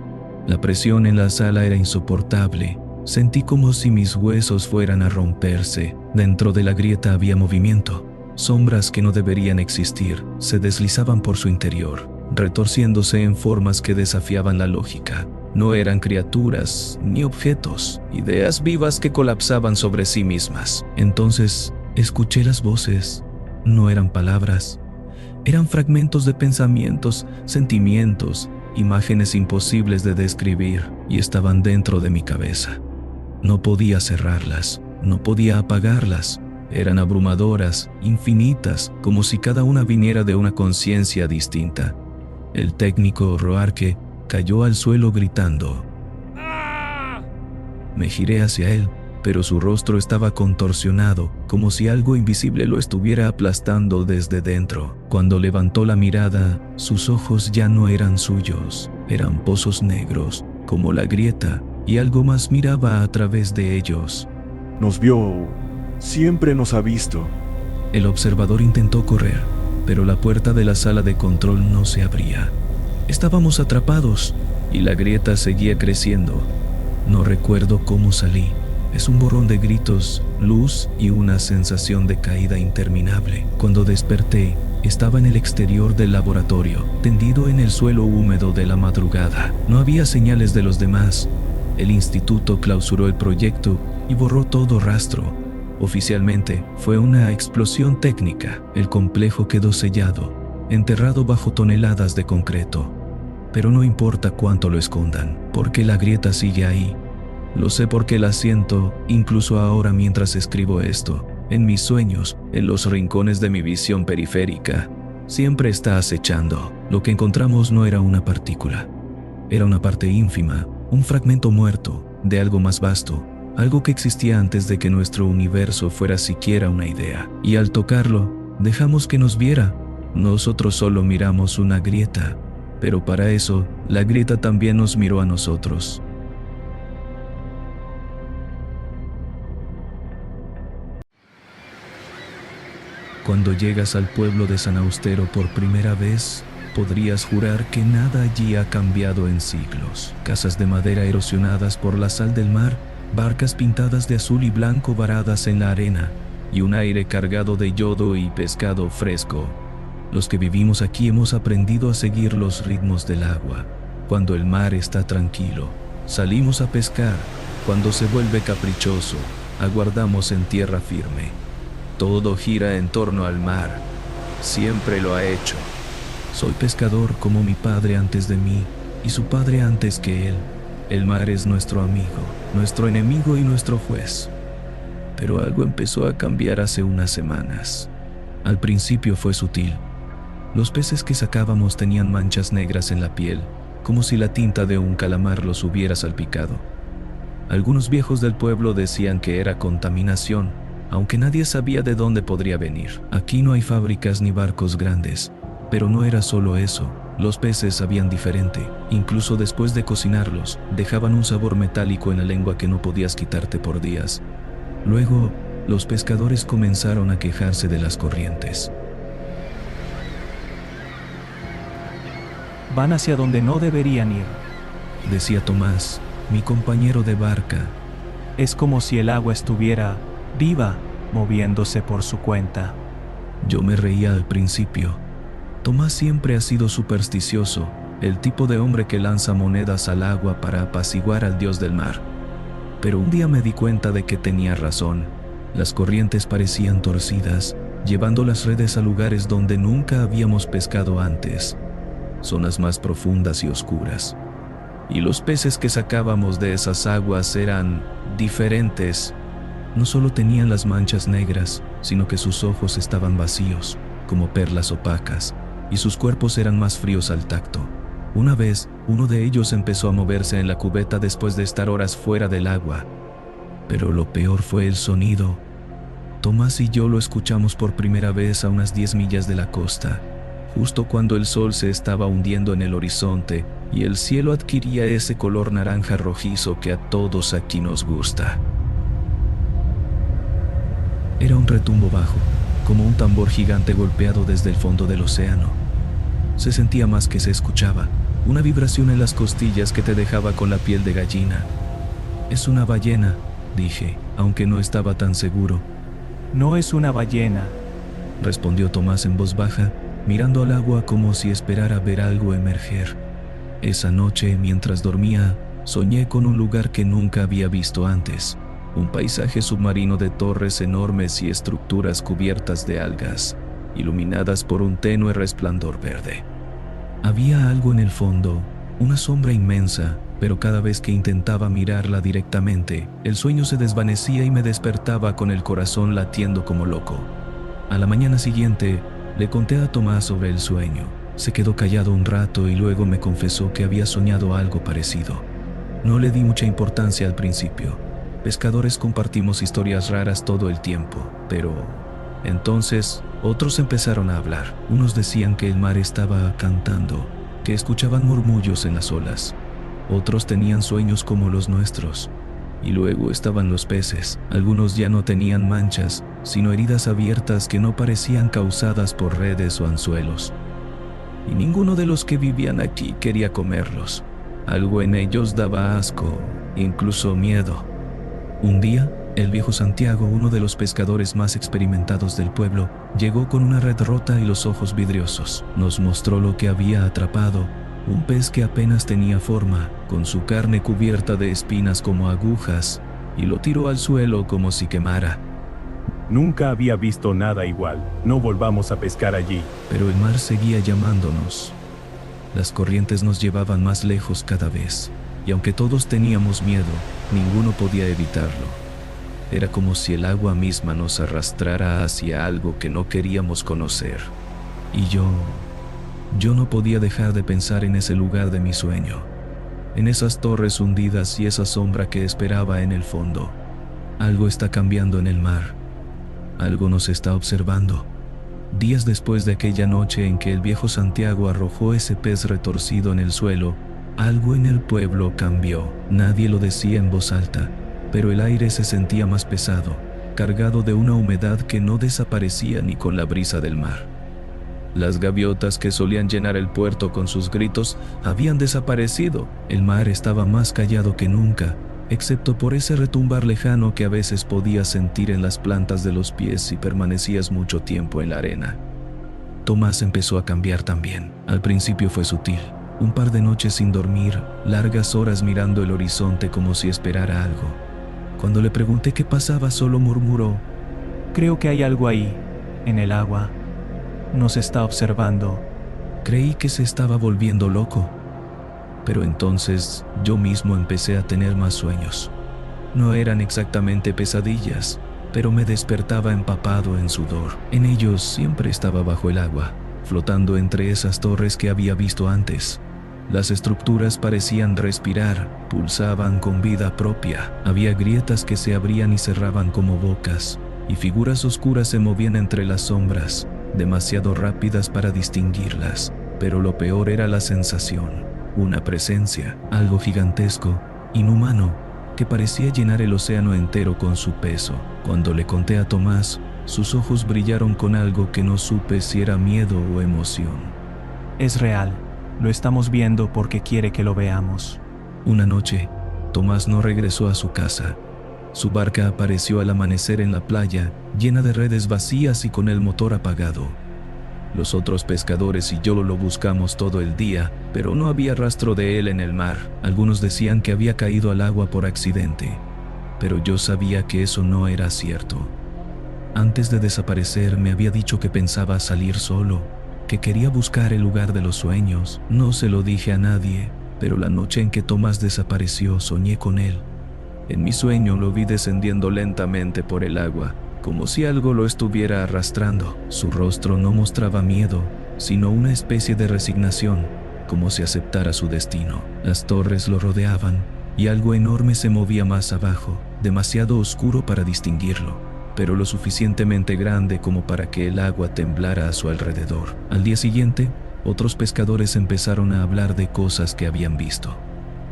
La presión en la sala era insoportable. Sentí como si mis huesos fueran a romperse. Dentro de la grieta había movimiento. Sombras que no deberían existir se deslizaban por su interior, retorciéndose en formas que desafiaban la lógica. No eran criaturas ni objetos, ideas vivas que colapsaban sobre sí mismas. Entonces escuché las voces. No eran palabras. Eran fragmentos de pensamientos, sentimientos, imágenes imposibles de describir, y estaban dentro de mi cabeza. No podía cerrarlas, no podía apagarlas. Eran abrumadoras, infinitas, como si cada una viniera de una conciencia distinta. El técnico Roarke cayó al suelo gritando. Me giré hacia él, pero su rostro estaba contorsionado, como si algo invisible lo estuviera aplastando desde dentro. Cuando levantó la mirada, sus ojos ya no eran suyos, eran pozos negros, como la grieta, y algo más miraba a través de ellos. Nos vio. Siempre nos ha visto. El observador intentó correr, pero la puerta de la sala de control no se abría. Estábamos atrapados, y la grieta seguía creciendo. No recuerdo cómo salí. Es un borrón de gritos, luz y una sensación de caída interminable. Cuando desperté, estaba en el exterior del laboratorio, tendido en el suelo húmedo de la madrugada. No había señales de los demás. El instituto clausuró el proyecto y borró todo rastro. Oficialmente, fue una explosión técnica. El complejo quedó sellado, enterrado bajo toneladas de concreto. Pero no importa cuánto lo escondan, porque la grieta sigue ahí. Lo sé porque la siento, incluso ahora mientras escribo esto. En mis sueños, en los rincones de mi visión periférica, siempre está acechando. Lo que encontramos no era una partícula. Era una parte ínfima, un fragmento muerto, de algo más vasto, algo que existía antes de que nuestro universo fuera siquiera una idea. Y al tocarlo, dejamos que nos viera. Nosotros solo miramos una grieta, pero para eso, la grieta también nos miró a nosotros. Cuando llegas al pueblo de San Austero por primera vez, podrías jurar que nada allí ha cambiado en siglos. Casas de madera erosionadas por la sal del mar, barcas pintadas de azul y blanco varadas en la arena, y un aire cargado de yodo y pescado fresco. Los que vivimos aquí hemos aprendido a seguir los ritmos del agua. Cuando el mar está tranquilo, salimos a pescar. Cuando se vuelve caprichoso, aguardamos en tierra firme. Todo gira en torno al mar. Siempre lo ha hecho. Soy pescador como mi padre antes de mí y su padre antes que él. El mar es nuestro amigo, nuestro enemigo y nuestro juez. Pero algo empezó a cambiar hace unas semanas. Al principio fue sutil. Los peces que sacábamos tenían manchas negras en la piel, como si la tinta de un calamar los hubiera salpicado. Algunos viejos del pueblo decían que era contaminación, aunque nadie sabía de dónde podría venir. Aquí no hay fábricas ni barcos grandes, pero no era solo eso. Los peces sabían diferente. Incluso después de cocinarlos, dejaban un sabor metálico en la lengua que no podías quitarte por días. Luego, los pescadores comenzaron a quejarse de las corrientes. Van hacia donde no deberían ir, decía Tomás, mi compañero de barca. Es como si el agua estuviera viva, moviéndose por su cuenta. Yo me reía al principio. Tomás siempre ha sido supersticioso, el tipo de hombre que lanza monedas al agua para apaciguar al dios del mar. Pero un día me di cuenta de que tenía razón. Las corrientes parecían torcidas, llevando las redes a lugares donde nunca habíamos pescado antes, zonas más profundas y oscuras. Y los peces que sacábamos de esas aguas eran diferentes. No solo tenían las manchas negras, sino que sus ojos estaban vacíos, como perlas opacas, y sus cuerpos eran más fríos al tacto. Una vez, uno de ellos empezó a moverse en la cubeta después de estar horas fuera del agua. Pero lo peor fue el sonido. Tomás y yo lo escuchamos por primera vez a unas 10 millas de la costa, justo cuando el sol se estaba hundiendo en el horizonte y el cielo adquiría ese color naranja rojizo que a todos aquí nos gusta. Era un retumbo bajo, como un tambor gigante golpeado desde el fondo del océano. Se sentía más que se escuchaba, una vibración en las costillas que te dejaba con la piel de gallina. «Es una ballena», dije, aunque no estaba tan seguro. No es una ballena, respondió Tomás en voz baja, mirando al agua como si esperara ver algo emerger. Esa noche, mientras dormía, soñé con un lugar que nunca había visto antes. Un paisaje submarino de torres enormes y estructuras cubiertas de algas, iluminadas por un tenue resplandor verde. Había algo en el fondo, una sombra inmensa, pero cada vez que intentaba mirarla directamente, el sueño se desvanecía y me despertaba con el corazón latiendo como loco. A la mañana siguiente, le conté a Tomás sobre el sueño. Se quedó callado un rato y luego me confesó que había soñado algo parecido. No le di mucha importancia al principio, pescadores compartimos historias raras todo el tiempo, pero entonces otros empezaron a hablar. Unos decían que el mar estaba cantando, que escuchaban murmullos en las olas. Otros tenían sueños como los nuestros. Y luego estaban los peces. Algunos ya no tenían manchas, sino heridas abiertas que no parecían causadas por redes o anzuelos. Y ninguno de los que vivían aquí quería comerlos. Algo en ellos daba asco, incluso miedo. Un día, el viejo Santiago, uno de los pescadores más experimentados del pueblo, llegó con una red rota y los ojos vidriosos. Nos mostró lo que había atrapado, un pez que apenas tenía forma, con su carne cubierta de espinas como agujas, y lo tiró al suelo como si quemara. Nunca había visto nada igual. No volvamos a pescar allí. Pero el mar seguía llamándonos. Las corrientes nos llevaban más lejos cada vez, y aunque todos teníamos miedo, ninguno podía evitarlo. Era como si el agua misma nos arrastrara hacia algo que no queríamos conocer. Y yo no podía dejar de pensar en ese lugar de mi sueño, en esas torres hundidas y esa sombra que esperaba en el fondo. Algo está cambiando en el mar. Algo nos está observando. Días después de aquella noche en que el viejo Santiago arrojó ese pez retorcido en el suelo, algo en el pueblo cambió. Nadie lo decía en voz alta, pero el aire se sentía más pesado, cargado de una humedad que no desaparecía ni con la brisa del mar. Las gaviotas que solían llenar el puerto con sus gritos habían desaparecido. El mar estaba más callado que nunca, excepto por ese retumbar lejano que a veces podías sentir en las plantas de los pies si permanecías mucho tiempo en la arena. Tomás empezó a cambiar también. Al principio fue sutil. Un par de noches sin dormir, largas horas mirando el horizonte como si esperara algo. Cuando le pregunté qué pasaba, solo murmuró: Creo que hay algo ahí, en el agua. Nos está observando. Creí que se estaba volviendo loco. Pero entonces yo mismo empecé a tener más sueños. No eran exactamente pesadillas, pero me despertaba empapado en sudor. En ellos siempre estaba bajo el agua, flotando entre esas torres que había visto antes. Las estructuras parecían respirar, pulsaban con vida propia. Había grietas que se abrían y cerraban como bocas, y figuras oscuras se movían entre las sombras, demasiado rápidas para distinguirlas. Pero lo peor era la sensación. Una presencia, algo gigantesco, inhumano, que parecía llenar el océano entero con su peso. Cuando le conté a Tomás, sus ojos brillaron con algo que no supe si era miedo o emoción. Es real. Lo estamos viendo porque quiere que lo veamos. Una noche, Tomás no regresó a su casa. Su barca apareció al amanecer en la playa, llena de redes vacías y con el motor apagado. Los otros pescadores y yo lo buscamos todo el día, pero no había rastro de él en el mar. Algunos decían que había caído al agua por accidente, pero yo sabía que eso no era cierto. Antes de desaparecer me había dicho que pensaba salir solo, que quería buscar el lugar de los sueños. No se lo dije a nadie, pero la noche en que Tomás desapareció soñé con él. En mi sueño lo vi descendiendo lentamente por el agua, como si algo lo estuviera arrastrando. Su rostro no mostraba miedo, sino una especie de resignación, como si aceptara su destino. Las torres lo rodeaban, y algo enorme se movía más abajo, demasiado oscuro para distinguirlo, pero lo suficientemente grande como para que el agua temblara a su alrededor. Al día siguiente, otros pescadores empezaron a hablar de cosas que habían visto.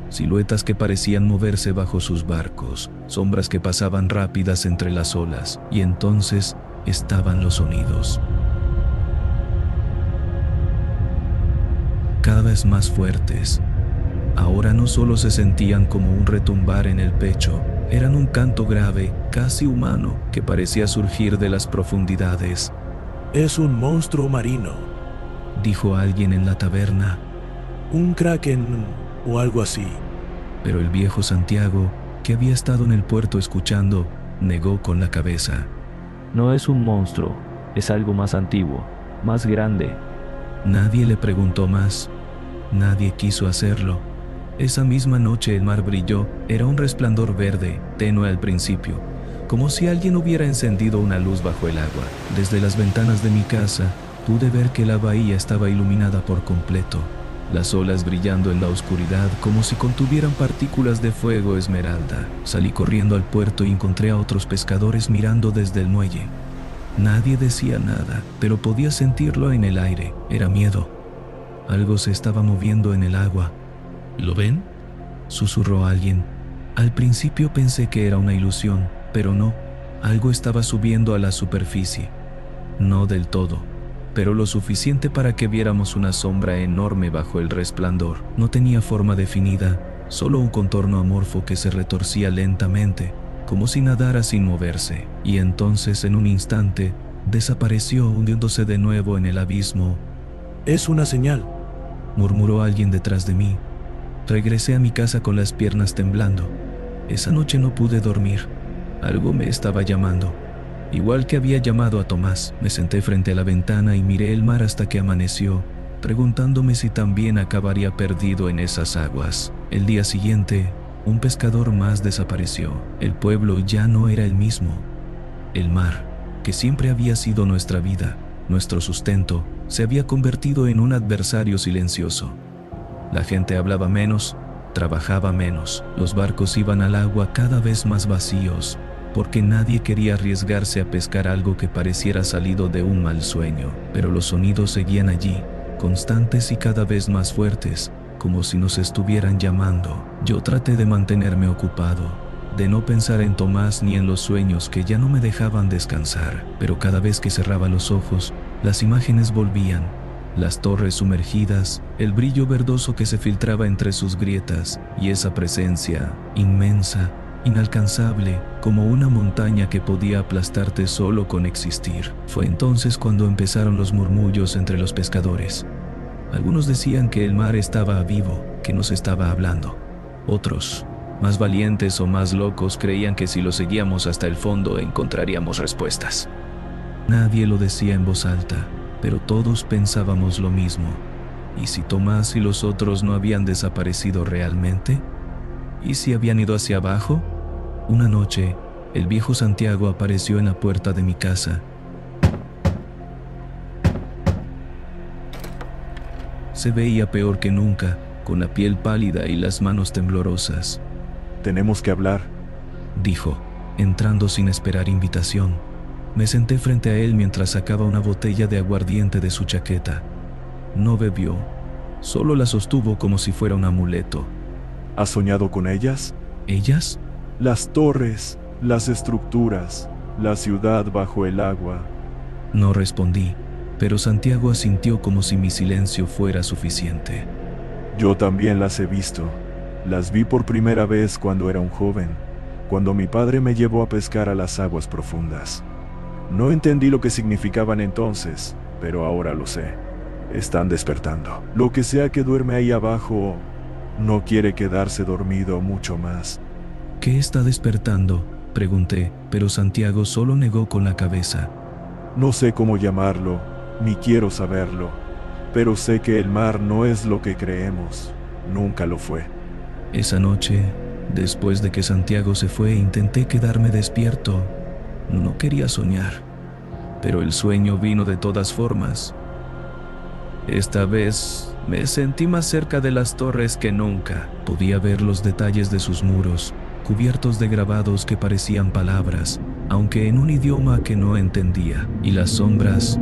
Siluetas que parecían moverse bajo sus barcos, sombras que pasaban rápidas entre las olas, y entonces estaban los sonidos. Cada vez más fuertes. Ahora no solo se sentían como un retumbar en el pecho, eran un canto grave, casi humano, que parecía surgir de las profundidades. Es un monstruo marino. Dijo alguien en la taberna. Un kraken o algo así. Pero el viejo Santiago, que había estado en el puerto escuchando, negó con la cabeza. No es un monstruo, es algo más antiguo, más grande. Nadie le preguntó más. Nadie quiso hacerlo. Esa misma noche el mar brilló, era un resplandor verde, tenue al principio, como si alguien hubiera encendido una luz bajo el agua. Desde las ventanas de mi casa, pude ver que la bahía estaba iluminada por completo. las olas brillando en la oscuridad como si contuvieran partículas de fuego esmeralda. Salí corriendo al puerto y encontré a otros pescadores mirando desde el muelle. Nadie decía nada, pero podía sentirlo en el aire. Era miedo. Algo se estaba moviendo en el agua. ¿Lo ven?, susurró alguien. Al principio pensé que era una ilusión, pero no. Algo estaba subiendo a la superficie. No del todo, pero lo suficiente para que viéramos una sombra enorme bajo el resplandor. No tenía forma definida, solo un contorno amorfo que se retorcía lentamente, como si nadara sin moverse, y entonces en un instante desapareció hundiéndose de nuevo en el abismo. Es una señal, murmuró alguien detrás de mí. Regresé a mi casa con las piernas temblando. Esa noche no pude dormir. Algo me estaba llamando. Igual que había llamado a Tomás, me senté frente a la ventana y miré el mar hasta que amaneció, preguntándome si también acabaría perdido en esas aguas. El día siguiente, un pescador más desapareció. El pueblo ya no era el mismo. El mar, que siempre había sido nuestra vida, nuestro sustento, se había convertido en un adversario silencioso. La gente hablaba menos, trabajaba menos. Los barcos iban al agua cada vez más vacíos, porque nadie quería arriesgarse a pescar algo que pareciera salido de un mal sueño. Pero los sonidos seguían allí, constantes y cada vez más fuertes, como si nos estuvieran llamando. Yo traté de mantenerme ocupado, de no pensar en Tomás ni en los sueños que ya no me dejaban descansar, pero cada vez que cerraba los ojos, las imágenes volvían. Las torres sumergidas, el brillo verdoso que se filtraba entre sus grietas, y esa presencia, inmensa, inalcanzable, como una montaña que podía aplastarte solo con existir. Fue entonces cuando empezaron los murmullos entre los pescadores. Algunos decían que el mar estaba vivo, que nos estaba hablando. Otros, más valientes o más locos, creían que si lo seguíamos hasta el fondo encontraríamos respuestas. Nadie lo decía en voz alta, pero todos pensábamos lo mismo. ¿Y si Tomás y los otros no habían desaparecido realmente? ¿Y si habían ido hacia abajo? Una noche, el viejo Santiago apareció en la puerta de mi casa. Se veía peor que nunca, con la piel pálida y las manos temblorosas. Tenemos que hablar, dijo, entrando sin esperar invitación. Me senté frente a él mientras sacaba una botella de aguardiente de su chaqueta. No bebió, solo la sostuvo como si fuera un amuleto. ¿Has soñado con ellas? ¿Ellas? Las torres, las estructuras, la ciudad bajo el agua. No respondí, pero Santiago asintió como si mi silencio fuera suficiente. Yo también las he visto. Las vi por primera vez cuando era un joven, cuando mi padre me llevó a pescar a las aguas profundas. No entendí lo que significaban entonces, pero ahora lo sé. Están despertando. Lo que sea que duerme ahí abajo no quiere quedarse dormido mucho más. ¿Qué está despertando?, pregunté, pero Santiago solo negó con la cabeza. No sé cómo llamarlo, ni quiero saberlo, pero sé que el mar no es lo que creemos. Nunca lo fue. Esa noche, después de que Santiago se fue, intenté quedarme despierto. No quería soñar, pero el sueño vino de todas formas. Esta vez me sentí más cerca de las torres que nunca. Podía ver los detalles de sus muros, cubiertos de grabados que parecían palabras, aunque en un idioma que no entendía. Y las sombras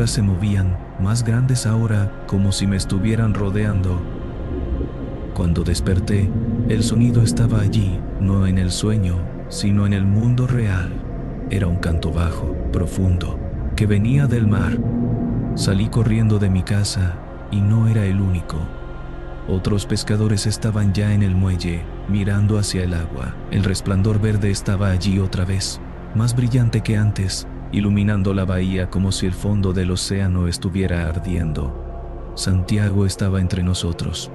se movían, más grandes ahora, como si me estuvieran rodeando. Cuando desperté, el sonido estaba allí, no en el sueño, sino en el mundo real. Era un canto bajo, profundo, que venía del mar. Salí corriendo de mi casa y no era el único. Otros pescadores estaban ya en el muelle, mirando hacia el agua. El resplandor verde estaba allí otra vez, más brillante que antes, iluminando la bahía como si el fondo del océano estuviera ardiendo. Santiago estaba entre nosotros.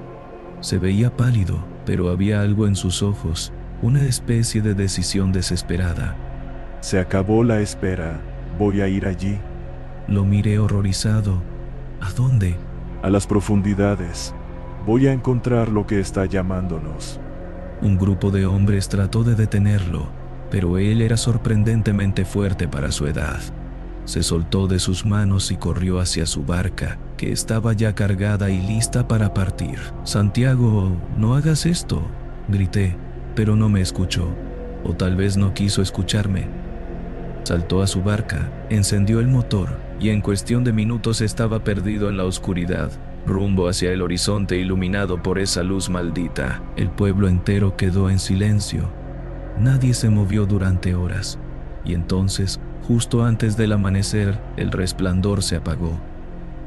Se veía pálido, pero había algo en sus ojos, una especie de decisión desesperada. Se acabó la espera. Voy a ir allí. Lo miré horrorizado. ¿A dónde? A las profundidades. Voy a encontrar lo que está llamándonos. Un grupo de hombres trató de detenerlo, pero él era sorprendentemente fuerte para su edad. Se soltó de sus manos y corrió hacia su barca, que estaba ya cargada y lista para partir. «Santiago, no hagas esto», grité, pero no me escuchó, o tal vez no quiso escucharme. Saltó a su barca, encendió el motor, y en cuestión de minutos estaba perdido en la oscuridad, rumbo hacia el horizonte iluminado por esa luz maldita. El pueblo entero quedó en silencio. Nadie se movió durante horas, y entonces, justo antes del amanecer, el resplandor se apagó.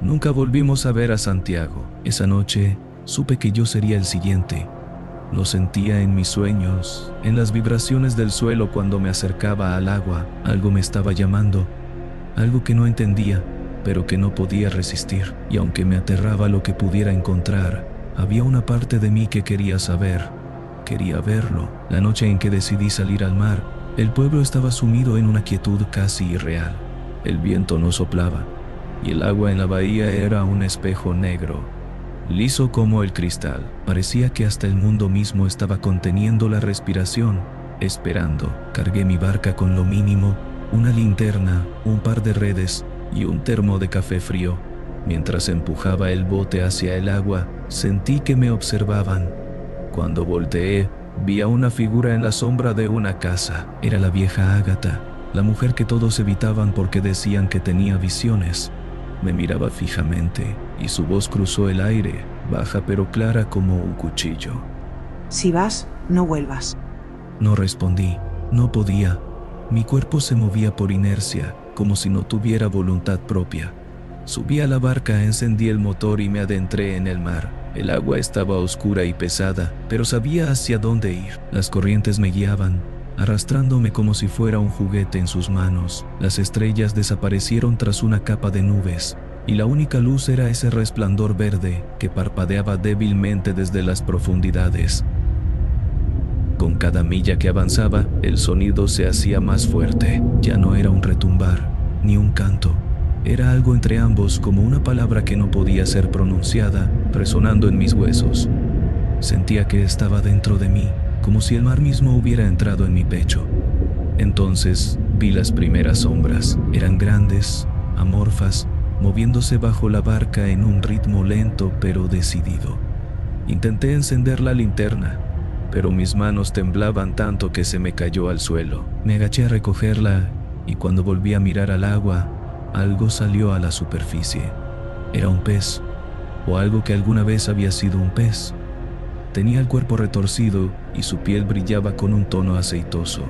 Nunca volvimos a ver a Santiago. Esa noche, supe que yo sería el siguiente. Lo sentía en mis sueños, en las vibraciones del suelo cuando me acercaba al agua. Algo me estaba llamando, algo que no entendía, pero que no podía resistir. Y aunque me aterraba lo que pudiera encontrar, había una parte de mí que quería saber, quería verlo. La noche en que decidí salir al mar, el pueblo estaba sumido en una quietud casi irreal. El viento no soplaba, y el agua en la bahía era un espejo negro, liso como el cristal. Parecía que hasta el mundo mismo estaba conteniendo la respiración, esperando. Cargué mi barca con lo mínimo, una linterna, un par de redes y un termo de café frío. Mientras empujaba el bote hacia el agua, sentí que me observaban. Cuando volteé, vi a una figura en la sombra de una casa. Era la vieja Ágata, la mujer que todos evitaban porque decían que tenía visiones. Me miraba fijamente, y su voz cruzó el aire, baja pero clara como un cuchillo. Si vas, no vuelvas. No respondí, no podía. Mi cuerpo se movía por inercia, como si no tuviera voluntad propia. Subí a la barca, encendí el motor y me adentré en el mar. El agua estaba oscura y pesada, pero sabía hacia dónde ir. Las corrientes me guiaban, arrastrándome como si fuera un juguete en sus manos. Las estrellas desaparecieron tras una capa de nubes, y la única luz era ese resplandor verde que parpadeaba débilmente desde las profundidades. Con cada milla que avanzaba, el sonido se hacía más fuerte. Ya no era un retumbar, ni un canto. Era algo entre ambos, como una palabra que no podía ser pronunciada, resonando en mis huesos. Sentía que estaba dentro de mí, como si el mar mismo hubiera entrado en mi pecho. Entonces vi las primeras sombras. Eran grandes, amorfas, moviéndose bajo la barca en un ritmo lento pero decidido. Intenté encender la linterna, pero mis manos temblaban tanto que se me cayó al suelo. Me agaché a recogerla y cuando volví a mirar al agua, algo salió a la superficie. Era un pez, o algo que alguna vez había sido un pez. Tenía el cuerpo retorcido y su piel brillaba con un tono aceitoso,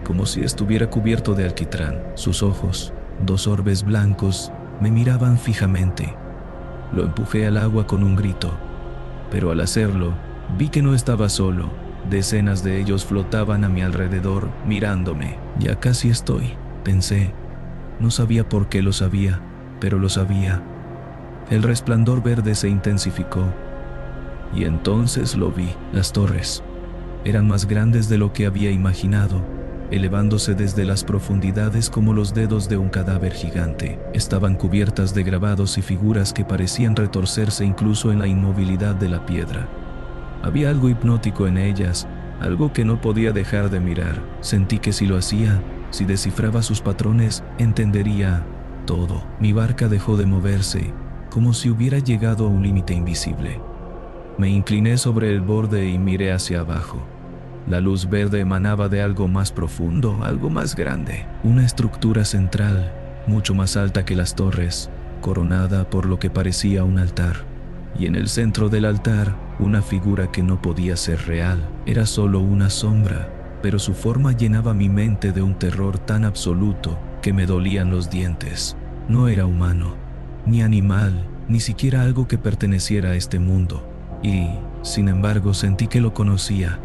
como si estuviera cubierto de alquitrán. Sus ojos, dos orbes blancos, me miraban fijamente. Lo empujé al agua con un grito, pero al hacerlo, vi que no estaba solo. Decenas de ellos flotaban a mi alrededor, mirándome. Ya casi estoy, pensé. No sabía por qué lo sabía, pero lo sabía. El resplandor verde se intensificó, y entonces lo vi. Las torres eran más grandes de lo que había imaginado, elevándose desde las profundidades como los dedos de un cadáver gigante. Estaban cubiertas de grabados y figuras que parecían retorcerse incluso en la inmovilidad de la piedra. Había algo hipnótico en ellas, algo que no podía dejar de mirar. Sentí que si lo hacía, si descifraba sus patrones, entendería todo. Mi barca dejó de moverse, como si hubiera llegado a un límite invisible. Me incliné sobre el borde y miré hacia abajo. La luz verde emanaba de algo más profundo, algo más grande. Una estructura central, mucho más alta que las torres, coronada por lo que parecía un altar. Y en el centro del altar, una figura que no podía ser real. Era solo una sombra, pero su forma llenaba mi mente de un terror tan absoluto que me dolían los dientes. No era humano, ni animal, ni siquiera algo que perteneciera a este mundo. Y, sin embargo, sentí que lo conocía,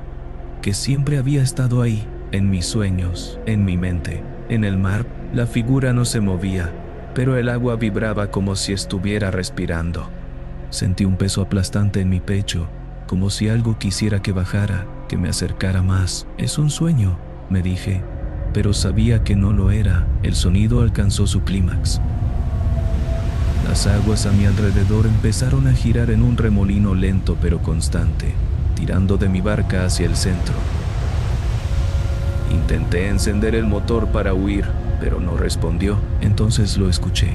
que siempre había estado ahí, en mis sueños, en mi mente. En el mar, la figura no se movía, pero el agua vibraba como si estuviera respirando. Sentí un peso aplastante en mi pecho, como si algo quisiera que bajara, que me acercara más. «Es un sueño», me dije, pero sabía que no lo era. El sonido alcanzó su clímax. Las aguas a mi alrededor empezaron a girar en un remolino lento pero constante, tirando de mi barca hacia el centro. Intenté encender el motor para huir, pero no respondió. Entonces lo escuché.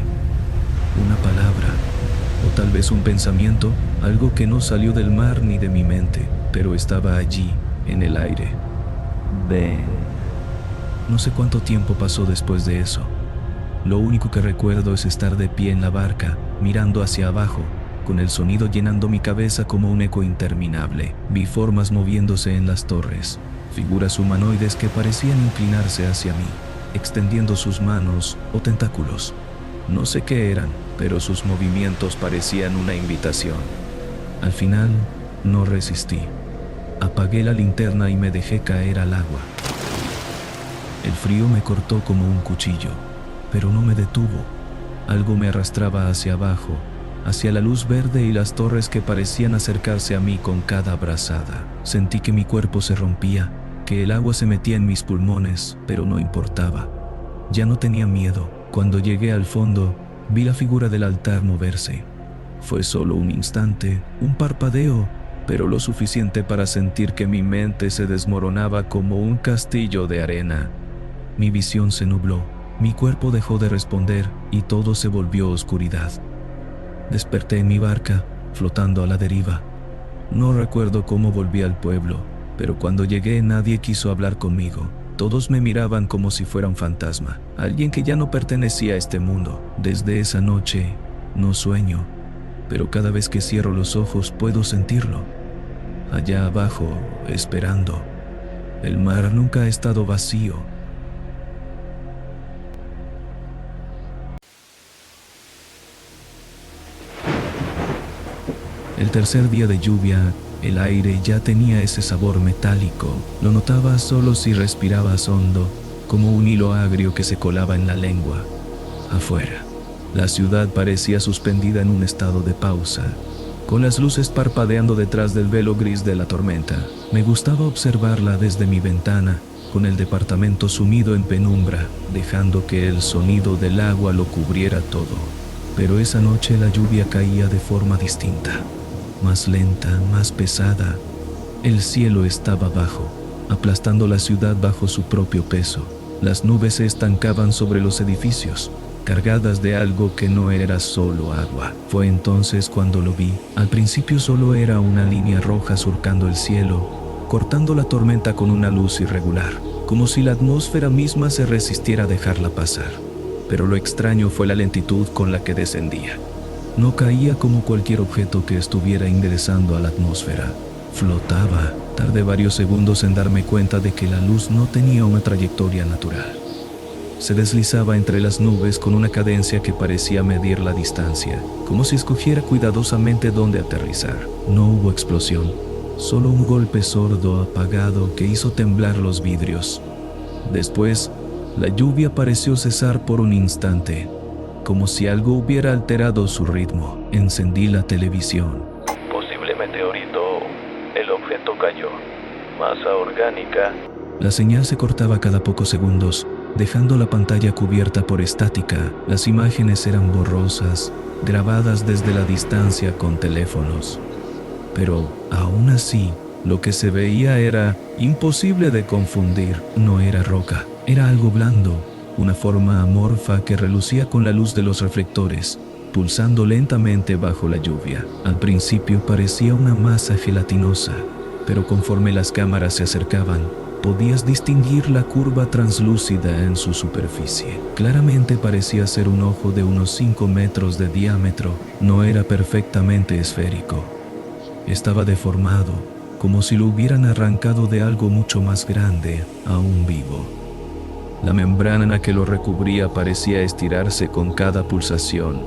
Una palabra, o tal vez un pensamiento, algo que no salió del mar ni de mi mente, pero estaba allí, en el aire. Ven. No sé cuánto tiempo pasó después de eso. Lo único que recuerdo es estar de pie en la barca, mirando hacia abajo, con el sonido llenando mi cabeza como un eco interminable. Vi formas moviéndose en las torres, figuras humanoides que parecían inclinarse hacia mí, extendiendo sus manos o tentáculos. No sé qué eran, pero sus movimientos parecían una invitación. Al final, no resistí. Apagué la linterna y me dejé caer al agua. El frío me cortó como un cuchillo, pero no me detuvo. Algo me arrastraba hacia abajo, hacia la luz verde y las torres que parecían acercarse a mí con cada brazada. Sentí que mi cuerpo se rompía, que el agua se metía en mis pulmones, pero no importaba. Ya no tenía miedo. Cuando llegué al fondo, vi la figura del altar moverse. Fue solo un instante, un parpadeo, pero lo suficiente para sentir que mi mente se desmoronaba como un castillo de arena. Mi visión se nubló, mi cuerpo dejó de responder y todo se volvió oscuridad. Desperté en mi barca, flotando a la deriva. No recuerdo cómo volví al pueblo, pero cuando llegué nadie quiso hablar conmigo. Todos me miraban como si fuera un fantasma, alguien que ya no pertenecía a este mundo. Desde esa noche, no sueño, pero cada vez que cierro los ojos puedo sentirlo. Allá abajo, esperando. El mar nunca ha estado vacío. El tercer día de lluvia, el aire ya tenía ese sabor metálico. Lo notaba solo si respirabas hondo, como un hilo agrio que se colaba en la lengua. Afuera, la ciudad parecía suspendida en un estado de pausa, con las luces parpadeando detrás del velo gris de la tormenta. Me gustaba observarla desde mi ventana, con el departamento sumido en penumbra, dejando que el sonido del agua lo cubriera todo. Pero esa noche la lluvia caía de forma distinta. Más lenta, más pesada. El cielo estaba bajo, aplastando la ciudad bajo su propio peso. Las nubes se estancaban sobre los edificios, cargadas de algo que no era solo agua. Fue entonces cuando lo vi. Al principio solo era una línea roja surcando el cielo, cortando la tormenta con una luz irregular, como si la atmósfera misma se resistiera a dejarla pasar. Pero lo extraño fue la lentitud con la que descendía. No caía como cualquier objeto que estuviera ingresando a la atmósfera. Flotaba. Tardé varios segundos en darme cuenta de que la luz no tenía una trayectoria natural. Se deslizaba entre las nubes con una cadencia que parecía medir la distancia, como si escogiera cuidadosamente dónde aterrizar. No hubo explosión, solo un golpe sordo apagado que hizo temblar los vidrios. Después, la lluvia pareció cesar por un instante, como si algo hubiera alterado su ritmo. Encendí la televisión. Posible meteorito. El objeto cayó. Masa orgánica. La señal se cortaba cada pocos segundos, dejando la pantalla cubierta por estática. Las imágenes eran borrosas, grabadas desde la distancia con teléfonos. Pero, aún así, lo que se veía era imposible de confundir. No era roca, era algo blando, una forma amorfa que relucía con la luz de los reflectores, pulsando lentamente bajo la lluvia. Al principio parecía una masa gelatinosa, pero conforme las cámaras se acercaban, podías distinguir la curva translúcida en su superficie. Claramente parecía ser un ojo de unos 5 metros de diámetro. No era perfectamente esférico. Estaba deformado, como si lo hubieran arrancado de algo mucho más grande, aún vivo. La membrana que lo recubría parecía estirarse con cada pulsación,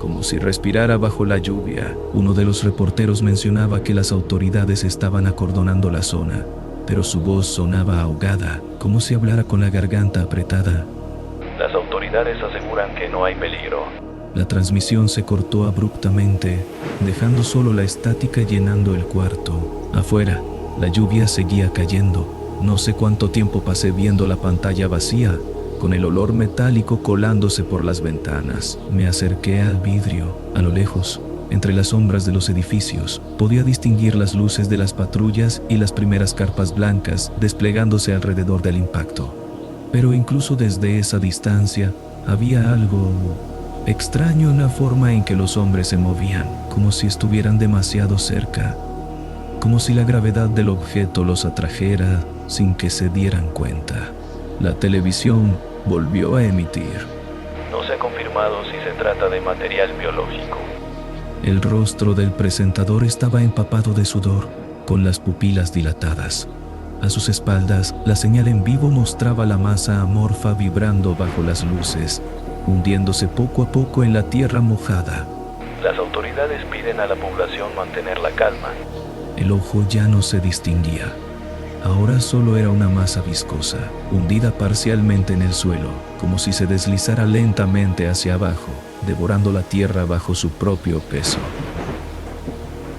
como si respirara bajo la lluvia. Uno de los reporteros mencionaba que las autoridades estaban acordonando la zona, pero su voz sonaba ahogada, como si hablara con la garganta apretada. Las autoridades aseguran que no hay peligro. La transmisión se cortó abruptamente, dejando solo la estática llenando el cuarto. Afuera, la lluvia seguía cayendo. No sé cuánto tiempo pasé viendo la pantalla vacía, con el olor metálico colándose por las ventanas. Me acerqué al vidrio. A lo lejos, entre las sombras de los edificios, podía distinguir las luces de las patrullas y las primeras carpas blancas desplegándose alrededor del impacto. Pero incluso desde esa distancia había algo extraño en la forma en que los hombres se movían, como si estuvieran demasiado cerca, como si la gravedad del objeto los atrajera sin que se dieran cuenta. La televisión volvió a emitir. No se ha confirmado si se trata de material biológico. El rostro del presentador estaba empapado de sudor, con las pupilas dilatadas. A sus espaldas, la señal en vivo mostraba la masa amorfa vibrando bajo las luces, hundiéndose poco a poco en la tierra mojada. Las autoridades piden a la población mantener la calma. El ojo ya no se distinguía. Ahora solo era una masa viscosa, hundida parcialmente en el suelo, como si se deslizara lentamente hacia abajo, devorando la tierra bajo su propio peso.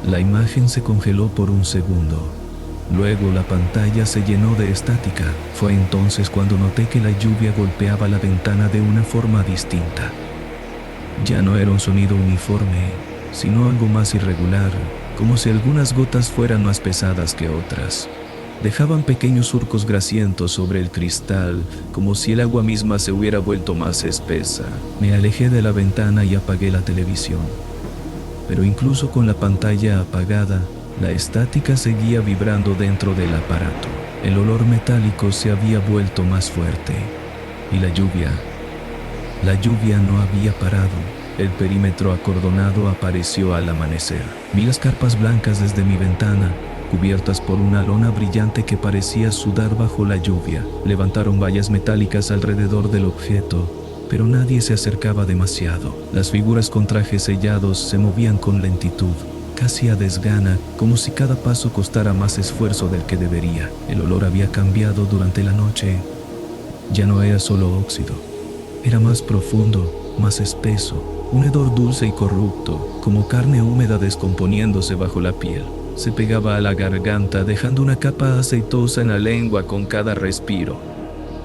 La imagen se congeló por un segundo. Luego la pantalla se llenó de estática. Fue entonces cuando noté que la lluvia golpeaba la ventana de una forma distinta. Ya no era un sonido uniforme, sino algo más irregular, como si algunas gotas fueran más pesadas que otras. Dejaban pequeños surcos grasientos sobre el cristal, como si el agua misma se hubiera vuelto más espesa. Me alejé de la ventana y apagué la televisión. Pero incluso con la pantalla apagada, la estática seguía vibrando dentro del aparato. El olor metálico se había vuelto más fuerte. Y la lluvia no había parado. El perímetro acordonado apareció al amanecer. Vi las carpas blancas desde mi ventana, cubiertas por una lona brillante que parecía sudar bajo la lluvia. Levantaron vallas metálicas alrededor del objeto, pero nadie se acercaba demasiado. Las figuras con trajes sellados se movían con lentitud, casi a desgana, como si cada paso costara más esfuerzo del que debería. El olor había cambiado durante la noche. Ya no era solo óxido. Era más profundo, más espeso, un hedor dulce y corrupto, como carne húmeda descomponiéndose bajo la piel. Se pegaba a la garganta, dejando una capa aceitosa en la lengua con cada respiro.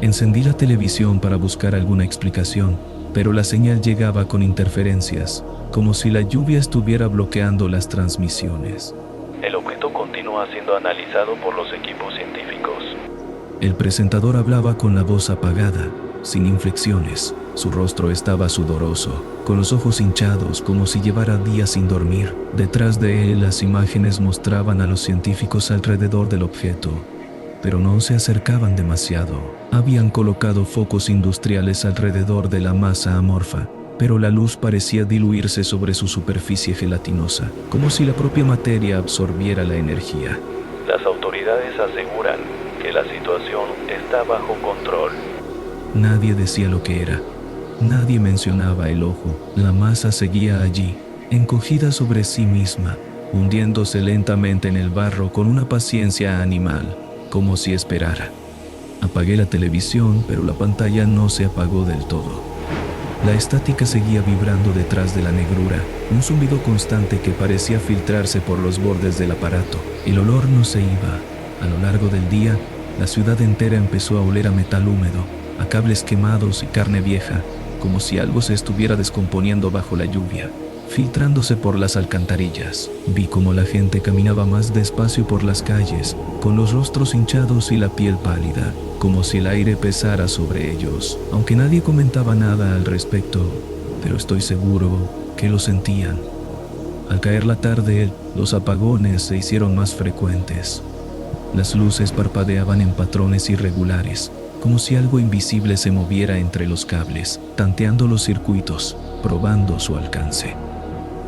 Encendí la televisión para buscar alguna explicación, pero la señal llegaba con interferencias, como si la lluvia estuviera bloqueando las transmisiones. El objeto continúa siendo analizado por los equipos científicos. El presentador hablaba con la voz apagada, sin inflexiones. Su rostro estaba sudoroso, con los ojos hinchados como si llevara días sin dormir. Detrás de él las imágenes mostraban a los científicos alrededor del objeto, pero no se acercaban demasiado. Habían colocado focos industriales alrededor de la masa amorfa, pero la luz parecía diluirse sobre su superficie gelatinosa, como si la propia materia absorbiera la energía. Las autoridades aseguran que la situación está bajo control. Nadie decía lo que era. Nadie mencionaba el ojo. La masa seguía allí, encogida sobre sí misma, hundiéndose lentamente en el barro con una paciencia animal, como si esperara. Apagué la televisión, pero la pantalla no se apagó del todo. La estática seguía vibrando detrás de la negrura, un zumbido constante que parecía filtrarse por los bordes del aparato. El olor no se iba. A lo largo del día, la ciudad entera empezó a oler a metal húmedo, a cables quemados y carne vieja, como si algo se estuviera descomponiendo bajo la lluvia, filtrándose por las alcantarillas. Vi cómo la gente caminaba más despacio por las calles, con los rostros hinchados y la piel pálida, como si el aire pesara sobre ellos, aunque nadie comentaba nada al respecto, pero estoy seguro que lo sentían. Al caer la tarde, los apagones se hicieron más frecuentes. Las luces parpadeaban en patrones irregulares, como si algo invisible se moviera entre los cables, tanteando los circuitos, probando su alcance.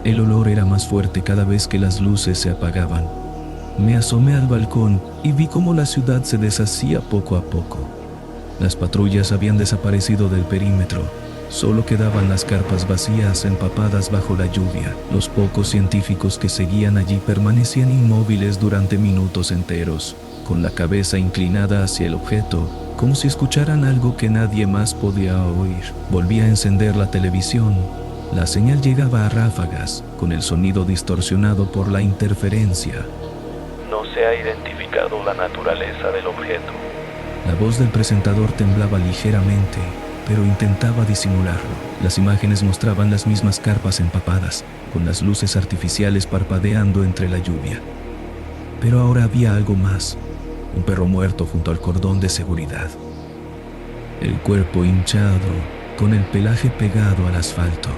El olor era más fuerte cada vez que las luces se apagaban. Me asomé al balcón y vi cómo la ciudad se deshacía poco a poco. Las patrullas habían desaparecido del perímetro. Solo quedaban las carpas vacías empapadas bajo la lluvia. Los pocos científicos que seguían allí permanecían inmóviles durante minutos enteros, con la cabeza inclinada hacia el objeto, como si escucharan algo que nadie más podía oír. Volví a encender la televisión. La señal llegaba a ráfagas, con el sonido distorsionado por la interferencia. No se ha identificado la naturaleza del objeto. La voz del presentador temblaba ligeramente, pero intentaba disimularlo. Las imágenes mostraban las mismas carpas empapadas, con las luces artificiales parpadeando entre la lluvia. Pero ahora había algo más. Un perro muerto junto al cordón de seguridad. el cuerpo hinchado, con el pelaje pegado al asfalto.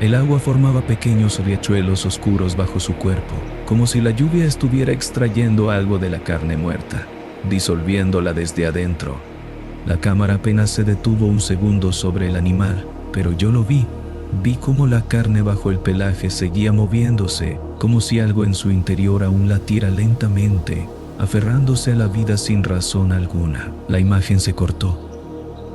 El agua formaba pequeños riachuelos oscuros bajo su cuerpo, como si la lluvia estuviera extrayendo algo de la carne muerta, disolviéndola desde adentro. La cámara apenas se detuvo un segundo sobre el animal, pero yo lo vi. Vi cómo la carne bajo el pelaje seguía moviéndose, como si algo en su interior aún latiera lentamente, aferrándose a la vida sin razón alguna. La imagen se cortó.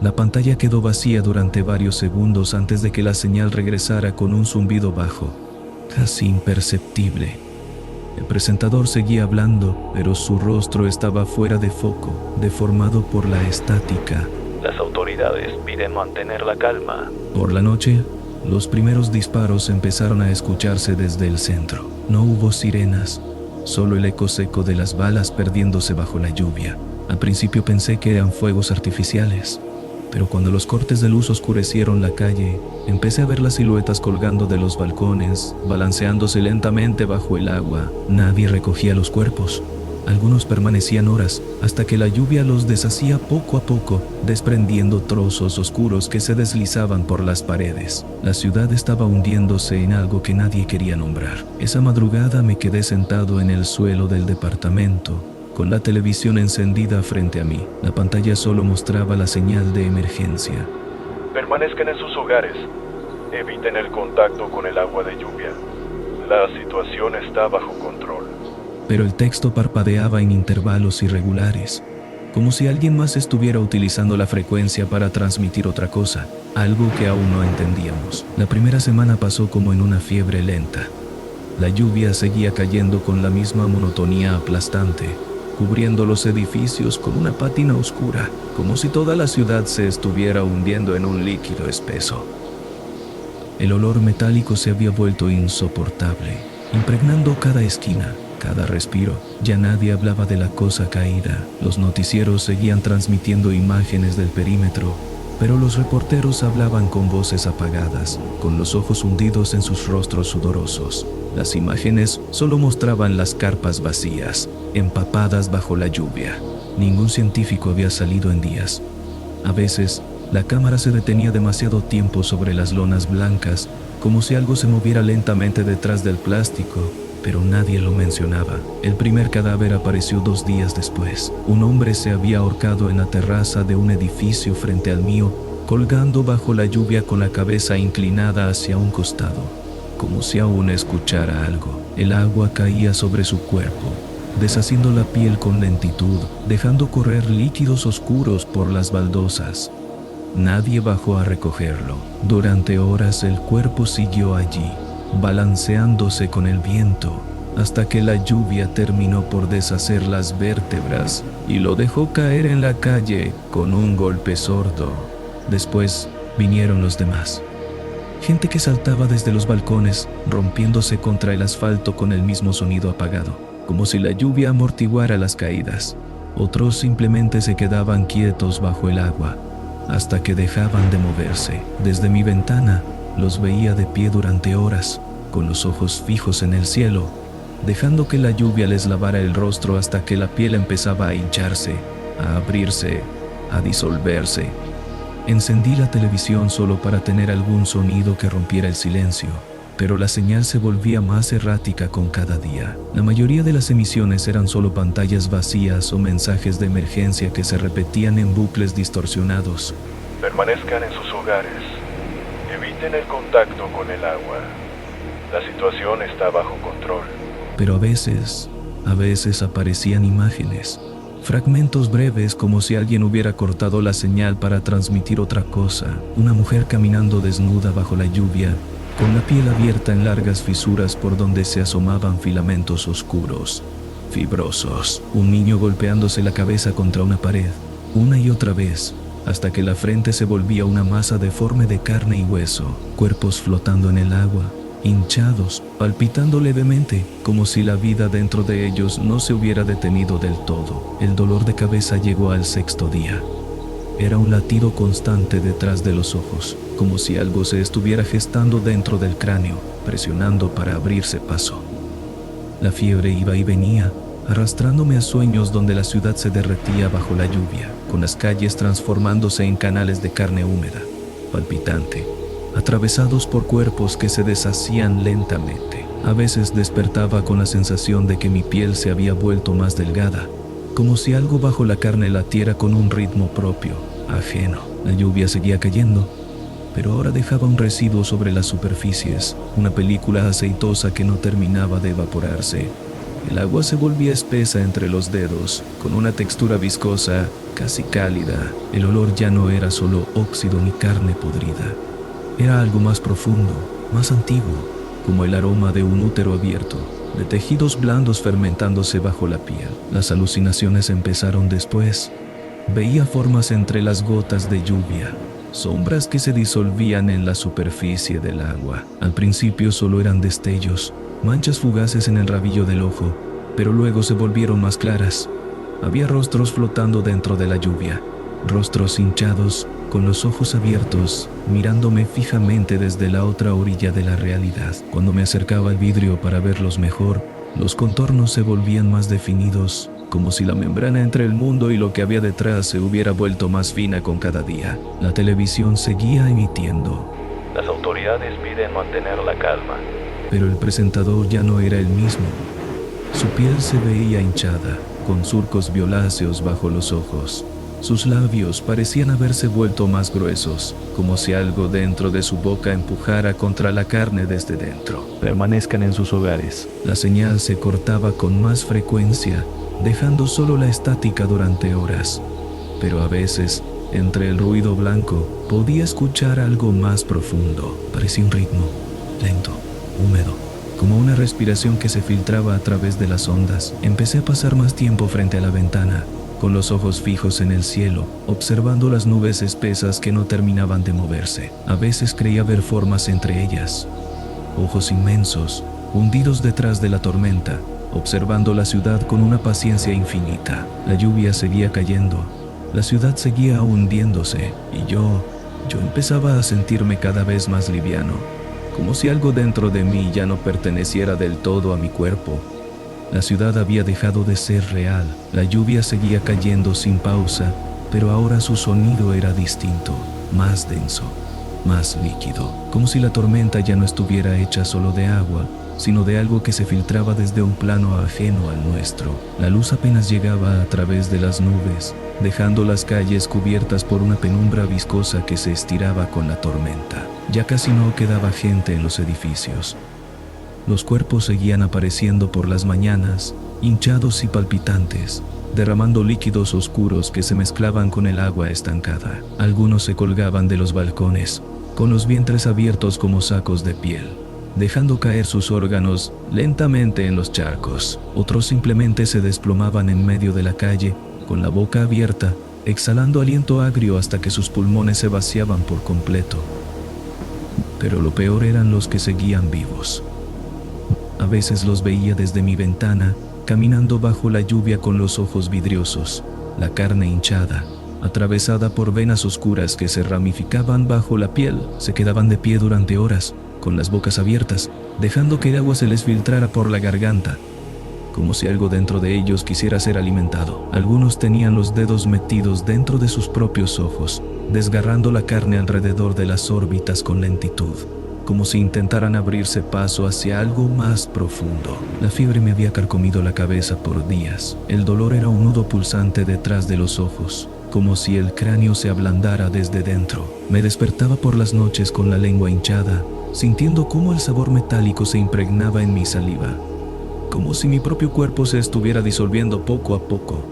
La pantalla quedó vacía durante varios segundos antes de que la señal regresara con un zumbido bajo, casi imperceptible. El presentador seguía hablando, pero su rostro estaba fuera de foco, deformado por la estática. Las autoridades piden mantener la calma. Por la noche, los primeros disparos empezaron a escucharse desde el centro. No hubo sirenas, solo el eco seco de las balas perdiéndose bajo la lluvia. Al principio pensé que eran fuegos artificiales, pero cuando los cortes de luz oscurecieron la calle, empecé a ver las siluetas colgando de los balcones, balanceándose lentamente bajo el agua. Nadie recogía los cuerpos. Algunos permanecían horas, hasta que la lluvia los deshacía poco a poco, desprendiendo trozos oscuros que se deslizaban por las paredes. La ciudad estaba hundiéndose en algo que nadie quería nombrar. Esa madrugada me quedé sentado en el suelo del departamento, con la televisión encendida frente a mí. La pantalla solo mostraba la señal de emergencia. Permanezcan en sus hogares. Eviten el contacto con el agua de lluvia. La situación está bajo control. Pero el texto parpadeaba en intervalos irregulares, como si alguien más estuviera utilizando la frecuencia para transmitir otra cosa, algo que aún no entendíamos. La primera semana pasó como en una fiebre lenta. La lluvia seguía cayendo con la misma monotonía aplastante, cubriendo los edificios con una pátina oscura, como si toda la ciudad se estuviera hundiendo en un líquido espeso. El olor metálico se había vuelto insoportable, impregnando cada esquina, cada respiro. Ya nadie hablaba de la cosa caída. Los noticieros seguían transmitiendo imágenes del perímetro, pero los reporteros hablaban con voces apagadas, con los ojos hundidos en sus rostros sudorosos. Las imágenes solo mostraban las carpas vacías, empapadas bajo la lluvia. Ningún científico había salido en días. A veces, la cámara se detenía demasiado tiempo sobre las lonas blancas, como si algo se moviera lentamente detrás del plástico, pero nadie lo mencionaba. El primer cadáver apareció 2 días después. Un hombre se había ahorcado en la terraza de un edificio frente al mío, colgando bajo la lluvia con la cabeza inclinada hacia un costado, como si aún escuchara algo. El agua caía sobre su cuerpo, deshaciendo la piel con lentitud, dejando correr líquidos oscuros por las baldosas. Nadie bajó a recogerlo. Durante horas el cuerpo siguió allí, balanceándose con el viento, hasta que la lluvia terminó por deshacer las vértebras y lo dejó caer en la calle con un golpe sordo. Después vinieron los demás. Gente que saltaba desde los balcones, rompiéndose contra el asfalto con el mismo sonido apagado, como si la lluvia amortiguara las caídas. Otros simplemente se quedaban quietos bajo el agua, hasta que dejaban de moverse. Desde mi ventana, los veía de pie durante horas, con los ojos fijos en el cielo, dejando que la lluvia les lavara el rostro hasta que la piel empezaba a hincharse, a abrirse, a disolverse. Encendí la televisión solo para tener algún sonido que rompiera el silencio, pero la señal se volvía más errática con cada día. La mayoría de las emisiones eran solo pantallas vacías o mensajes de emergencia que se repetían en bucles distorsionados. Permanezcan en sus hogares. Eviten el contacto con el agua. La situación está bajo control. Pero a veces aparecían imágenes, fragmentos breves como si alguien hubiera cortado la señal para transmitir otra cosa. Una mujer caminando desnuda bajo la lluvia, con la piel abierta en largas fisuras por donde se asomaban filamentos oscuros, fibrosos. Un niño golpeándose la cabeza contra una pared, una y otra vez, hasta que la frente se volvía una masa deforme de carne y hueso. Cuerpos flotando en el agua, hinchados, palpitando levemente, como si la vida dentro de ellos no se hubiera detenido del todo. El dolor de cabeza llegó al 6º día. Era un latido constante detrás de los ojos, como si algo se estuviera gestando dentro del cráneo, presionando para abrirse paso. La fiebre iba y venía, arrastrándome a sueños donde la ciudad se derretía bajo la lluvia, con las calles transformándose en canales de carne húmeda, palpitante, atravesados por cuerpos que se deshacían lentamente. A veces despertaba con la sensación de que mi piel se había vuelto más delgada, como si algo bajo la carne latiera con un ritmo propio, ajeno. La lluvia seguía cayendo, pero ahora dejaba un residuo sobre las superficies, una película aceitosa que no terminaba de evaporarse. El agua se volvía espesa entre los dedos, con una textura viscosa, casi cálida. El olor ya no era solo óxido ni carne podrida. Era algo más profundo, más antiguo, como el aroma de un útero abierto, de tejidos blandos fermentándose bajo la piel. Las alucinaciones empezaron después. Veía formas entre las gotas de lluvia, sombras que se disolvían en la superficie del agua. Al principio solo eran destellos, manchas fugaces en el rabillo del ojo, pero luego se volvieron más claras. Había rostros flotando dentro de la lluvia, rostros hinchados, con los ojos abiertos, mirándome fijamente desde la otra orilla de la realidad. Cuando me acercaba al vidrio para verlos mejor, los contornos se volvían más definidos, como si la membrana entre el mundo y lo que había detrás se hubiera vuelto más fina con cada día. La televisión seguía emitiendo. Las autoridades piden mantener la calma. Pero el presentador ya no era el mismo. Su piel se veía hinchada, con surcos violáceos bajo los ojos. Sus labios parecían haberse vuelto más gruesos, como si algo dentro de su boca empujara contra la carne desde dentro. Permanezcan en sus hogares. La señal se cortaba con más frecuencia, dejando solo la estática durante horas. Pero a veces, entre el ruido blanco, podía escuchar algo más profundo. Parecía un ritmo, lento, húmedo, como una respiración que se filtraba a través de las ondas. Empecé a pasar más tiempo frente a la ventana, con los ojos fijos en el cielo, observando las nubes espesas que no terminaban de moverse. A veces creía ver formas entre ellas, ojos inmensos, hundidos detrás de la tormenta, observando la ciudad con una paciencia infinita. La lluvia seguía cayendo, la ciudad seguía hundiéndose, y yo empezaba a sentirme cada vez más liviano, como si algo dentro de mí ya no perteneciera del todo a mi cuerpo. La ciudad había dejado de ser real. La lluvia seguía cayendo sin pausa, pero ahora su sonido era distinto, más denso, más líquido, como si la tormenta ya no estuviera hecha solo de agua, sino de algo que se filtraba desde un plano ajeno al nuestro. La luz apenas llegaba a través de las nubes, dejando las calles cubiertas por una penumbra viscosa que se estiraba con la tormenta. Ya casi no quedaba gente en los edificios. Los cuerpos seguían apareciendo por las mañanas, hinchados y palpitantes, derramando líquidos oscuros que se mezclaban con el agua estancada. Algunos se colgaban de los balcones, con los vientres abiertos como sacos de piel, dejando caer sus órganos lentamente en los charcos. Otros simplemente se desplomaban en medio de la calle, con la boca abierta, exhalando aliento agrio hasta que sus pulmones se vaciaban por completo. Pero lo peor eran los que seguían vivos. A veces los veía desde mi ventana, caminando bajo la lluvia con los ojos vidriosos, la carne hinchada, atravesada por venas oscuras que se ramificaban bajo la piel. Se quedaban de pie durante horas, con las bocas abiertas, dejando que el agua se les filtrara por la garganta, como si algo dentro de ellos quisiera ser alimentado. Algunos tenían los dedos metidos dentro de sus propios ojos, desgarrando la carne alrededor de las órbitas con lentitud, como si intentaran abrirse paso hacia algo más profundo. La fiebre me había carcomido la cabeza por días. El dolor era un nudo pulsante detrás de los ojos, como si el cráneo se ablandara desde dentro. Me despertaba por las noches con la lengua hinchada, sintiendo cómo el sabor metálico se impregnaba en mi saliva, como si mi propio cuerpo se estuviera disolviendo poco a poco.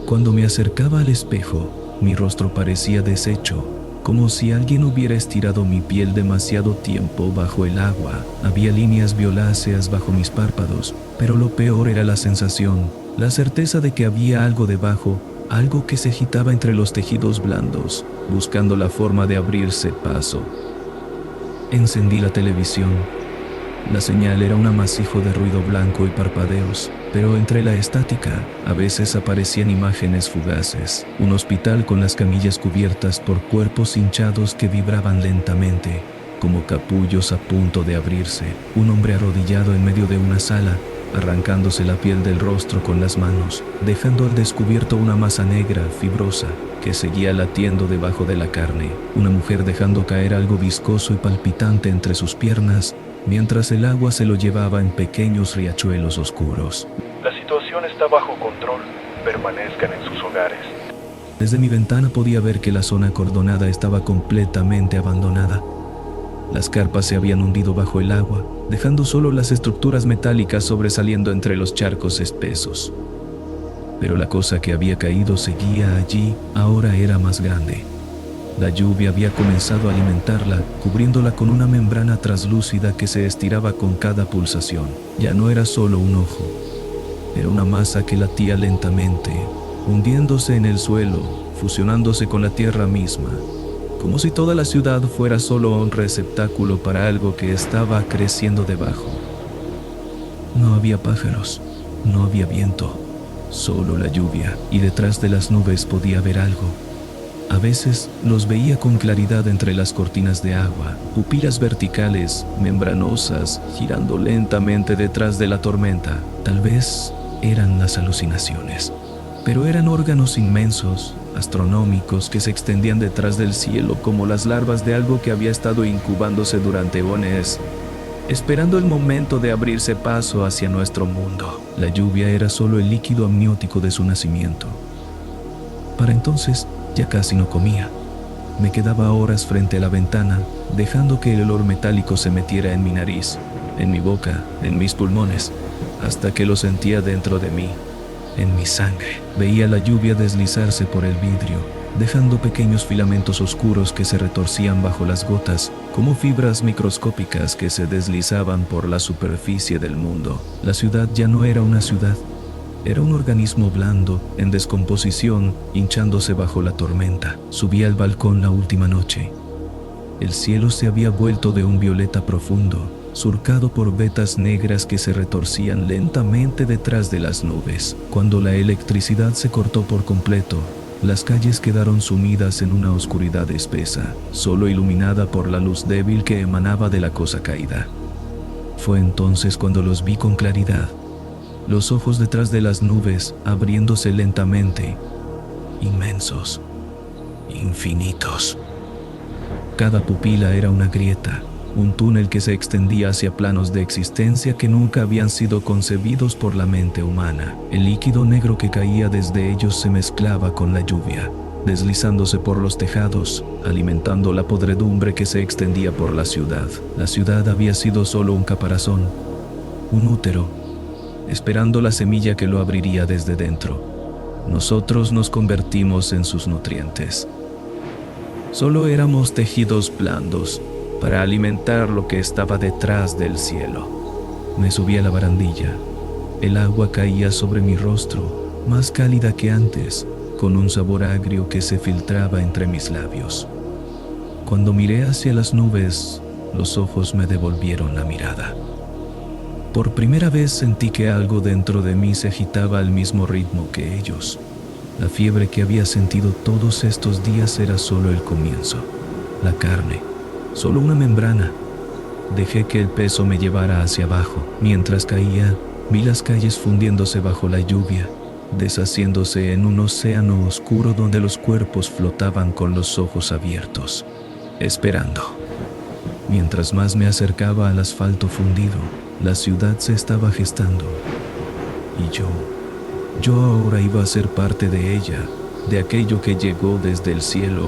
Cuando me acercaba al espejo, mi rostro parecía deshecho, como si alguien hubiera estirado mi piel demasiado tiempo bajo el agua. Había líneas violáceas bajo mis párpados, pero lo peor era la sensación, la certeza de que había algo debajo, algo que se agitaba entre los tejidos blandos, buscando la forma de abrirse paso. Encendí la televisión. La señal era un amasijo de ruido blanco y parpadeos, pero entre la estática, a veces aparecían imágenes fugaces. Un hospital con las camillas cubiertas por cuerpos hinchados que vibraban lentamente, como capullos a punto de abrirse. Un hombre arrodillado en medio de una sala, arrancándose la piel del rostro con las manos, dejando al descubierto una masa negra, fibrosa, que seguía latiendo debajo de la carne. Una mujer dejando caer algo viscoso y palpitante entre sus piernas, mientras el agua se lo llevaba en pequeños riachuelos oscuros. La situación está bajo control. Permanezcan en sus hogares. Desde mi ventana podía ver que la zona acordonada estaba completamente abandonada. Las carpas se habían hundido bajo el agua, dejando solo las estructuras metálicas sobresaliendo entre los charcos espesos. Pero la cosa que había caído seguía allí, ahora era más grande. La lluvia había comenzado a alimentarla, cubriéndola con una membrana translúcida que se estiraba con cada pulsación. Ya no era solo un ojo, era una masa que latía lentamente, hundiéndose en el suelo, fusionándose con la tierra misma, como si toda la ciudad fuera solo un receptáculo para algo que estaba creciendo debajo. No había pájaros, no había viento, solo la lluvia, y detrás de las nubes podía ver algo. A veces los veía con claridad entre las cortinas de agua, pupilas verticales, membranosas, girando lentamente detrás de la tormenta. Tal vez eran las alucinaciones, pero eran órganos inmensos, astronómicos, que se extendían detrás del cielo como las larvas de algo que había estado incubándose durante eones, esperando el momento de abrirse paso hacia nuestro mundo. La lluvia era solo el líquido amniótico de su nacimiento. Para entonces ya casi no comía. Me quedaba horas frente a la ventana, dejando que el olor metálico se metiera en mi nariz, en mi boca, en mis pulmones, hasta que lo sentía dentro de mí, en mi sangre. Veía la lluvia deslizarse por el vidrio, dejando pequeños filamentos oscuros que se retorcían bajo las gotas, como fibras microscópicas que se deslizaban por la superficie del mundo. La ciudad ya no era una ciudad, era un organismo blando, en descomposición, hinchándose bajo la tormenta. Subí al balcón la última noche. El cielo se había vuelto de un violeta profundo, surcado por vetas negras que se retorcían lentamente detrás de las nubes. Cuando la electricidad se cortó por completo, las calles quedaron sumidas en una oscuridad espesa, solo iluminada por la luz débil que emanaba de la cosa caída. Fue entonces cuando los vi con claridad, los ojos detrás de las nubes abriéndose lentamente, inmensos, infinitos. Cada pupila era una grieta, un túnel que se extendía hacia planos de existencia que nunca habían sido concebidos por la mente humana. El líquido negro que caía desde ellos se mezclaba con la lluvia, deslizándose por los tejados, alimentando la podredumbre que se extendía por la ciudad. La ciudad había sido solo un caparazón, un útero, esperando la semilla que lo abriría desde dentro. Nosotros nos convertimos en sus nutrientes. Solo éramos tejidos blandos para alimentar lo que estaba detrás del cielo. Me subí a la barandilla. El agua caía sobre mi rostro, más cálida que antes, con un sabor agrio que se filtraba entre mis labios. Cuando miré hacia las nubes, los ojos me devolvieron la mirada. Por primera vez sentí que algo dentro de mí se agitaba al mismo ritmo que ellos. La fiebre que había sentido todos estos días era solo el comienzo. La carne, solo una membrana. Dejé que el peso me llevara hacia abajo. Mientras caía, vi las calles fundiéndose bajo la lluvia, deshaciéndose en un océano oscuro donde los cuerpos flotaban con los ojos abiertos, esperando. Mientras más me acercaba al asfalto fundido, la ciudad se estaba gestando. Y yo ahora iba a ser parte de ella, de aquello que llegó desde el cielo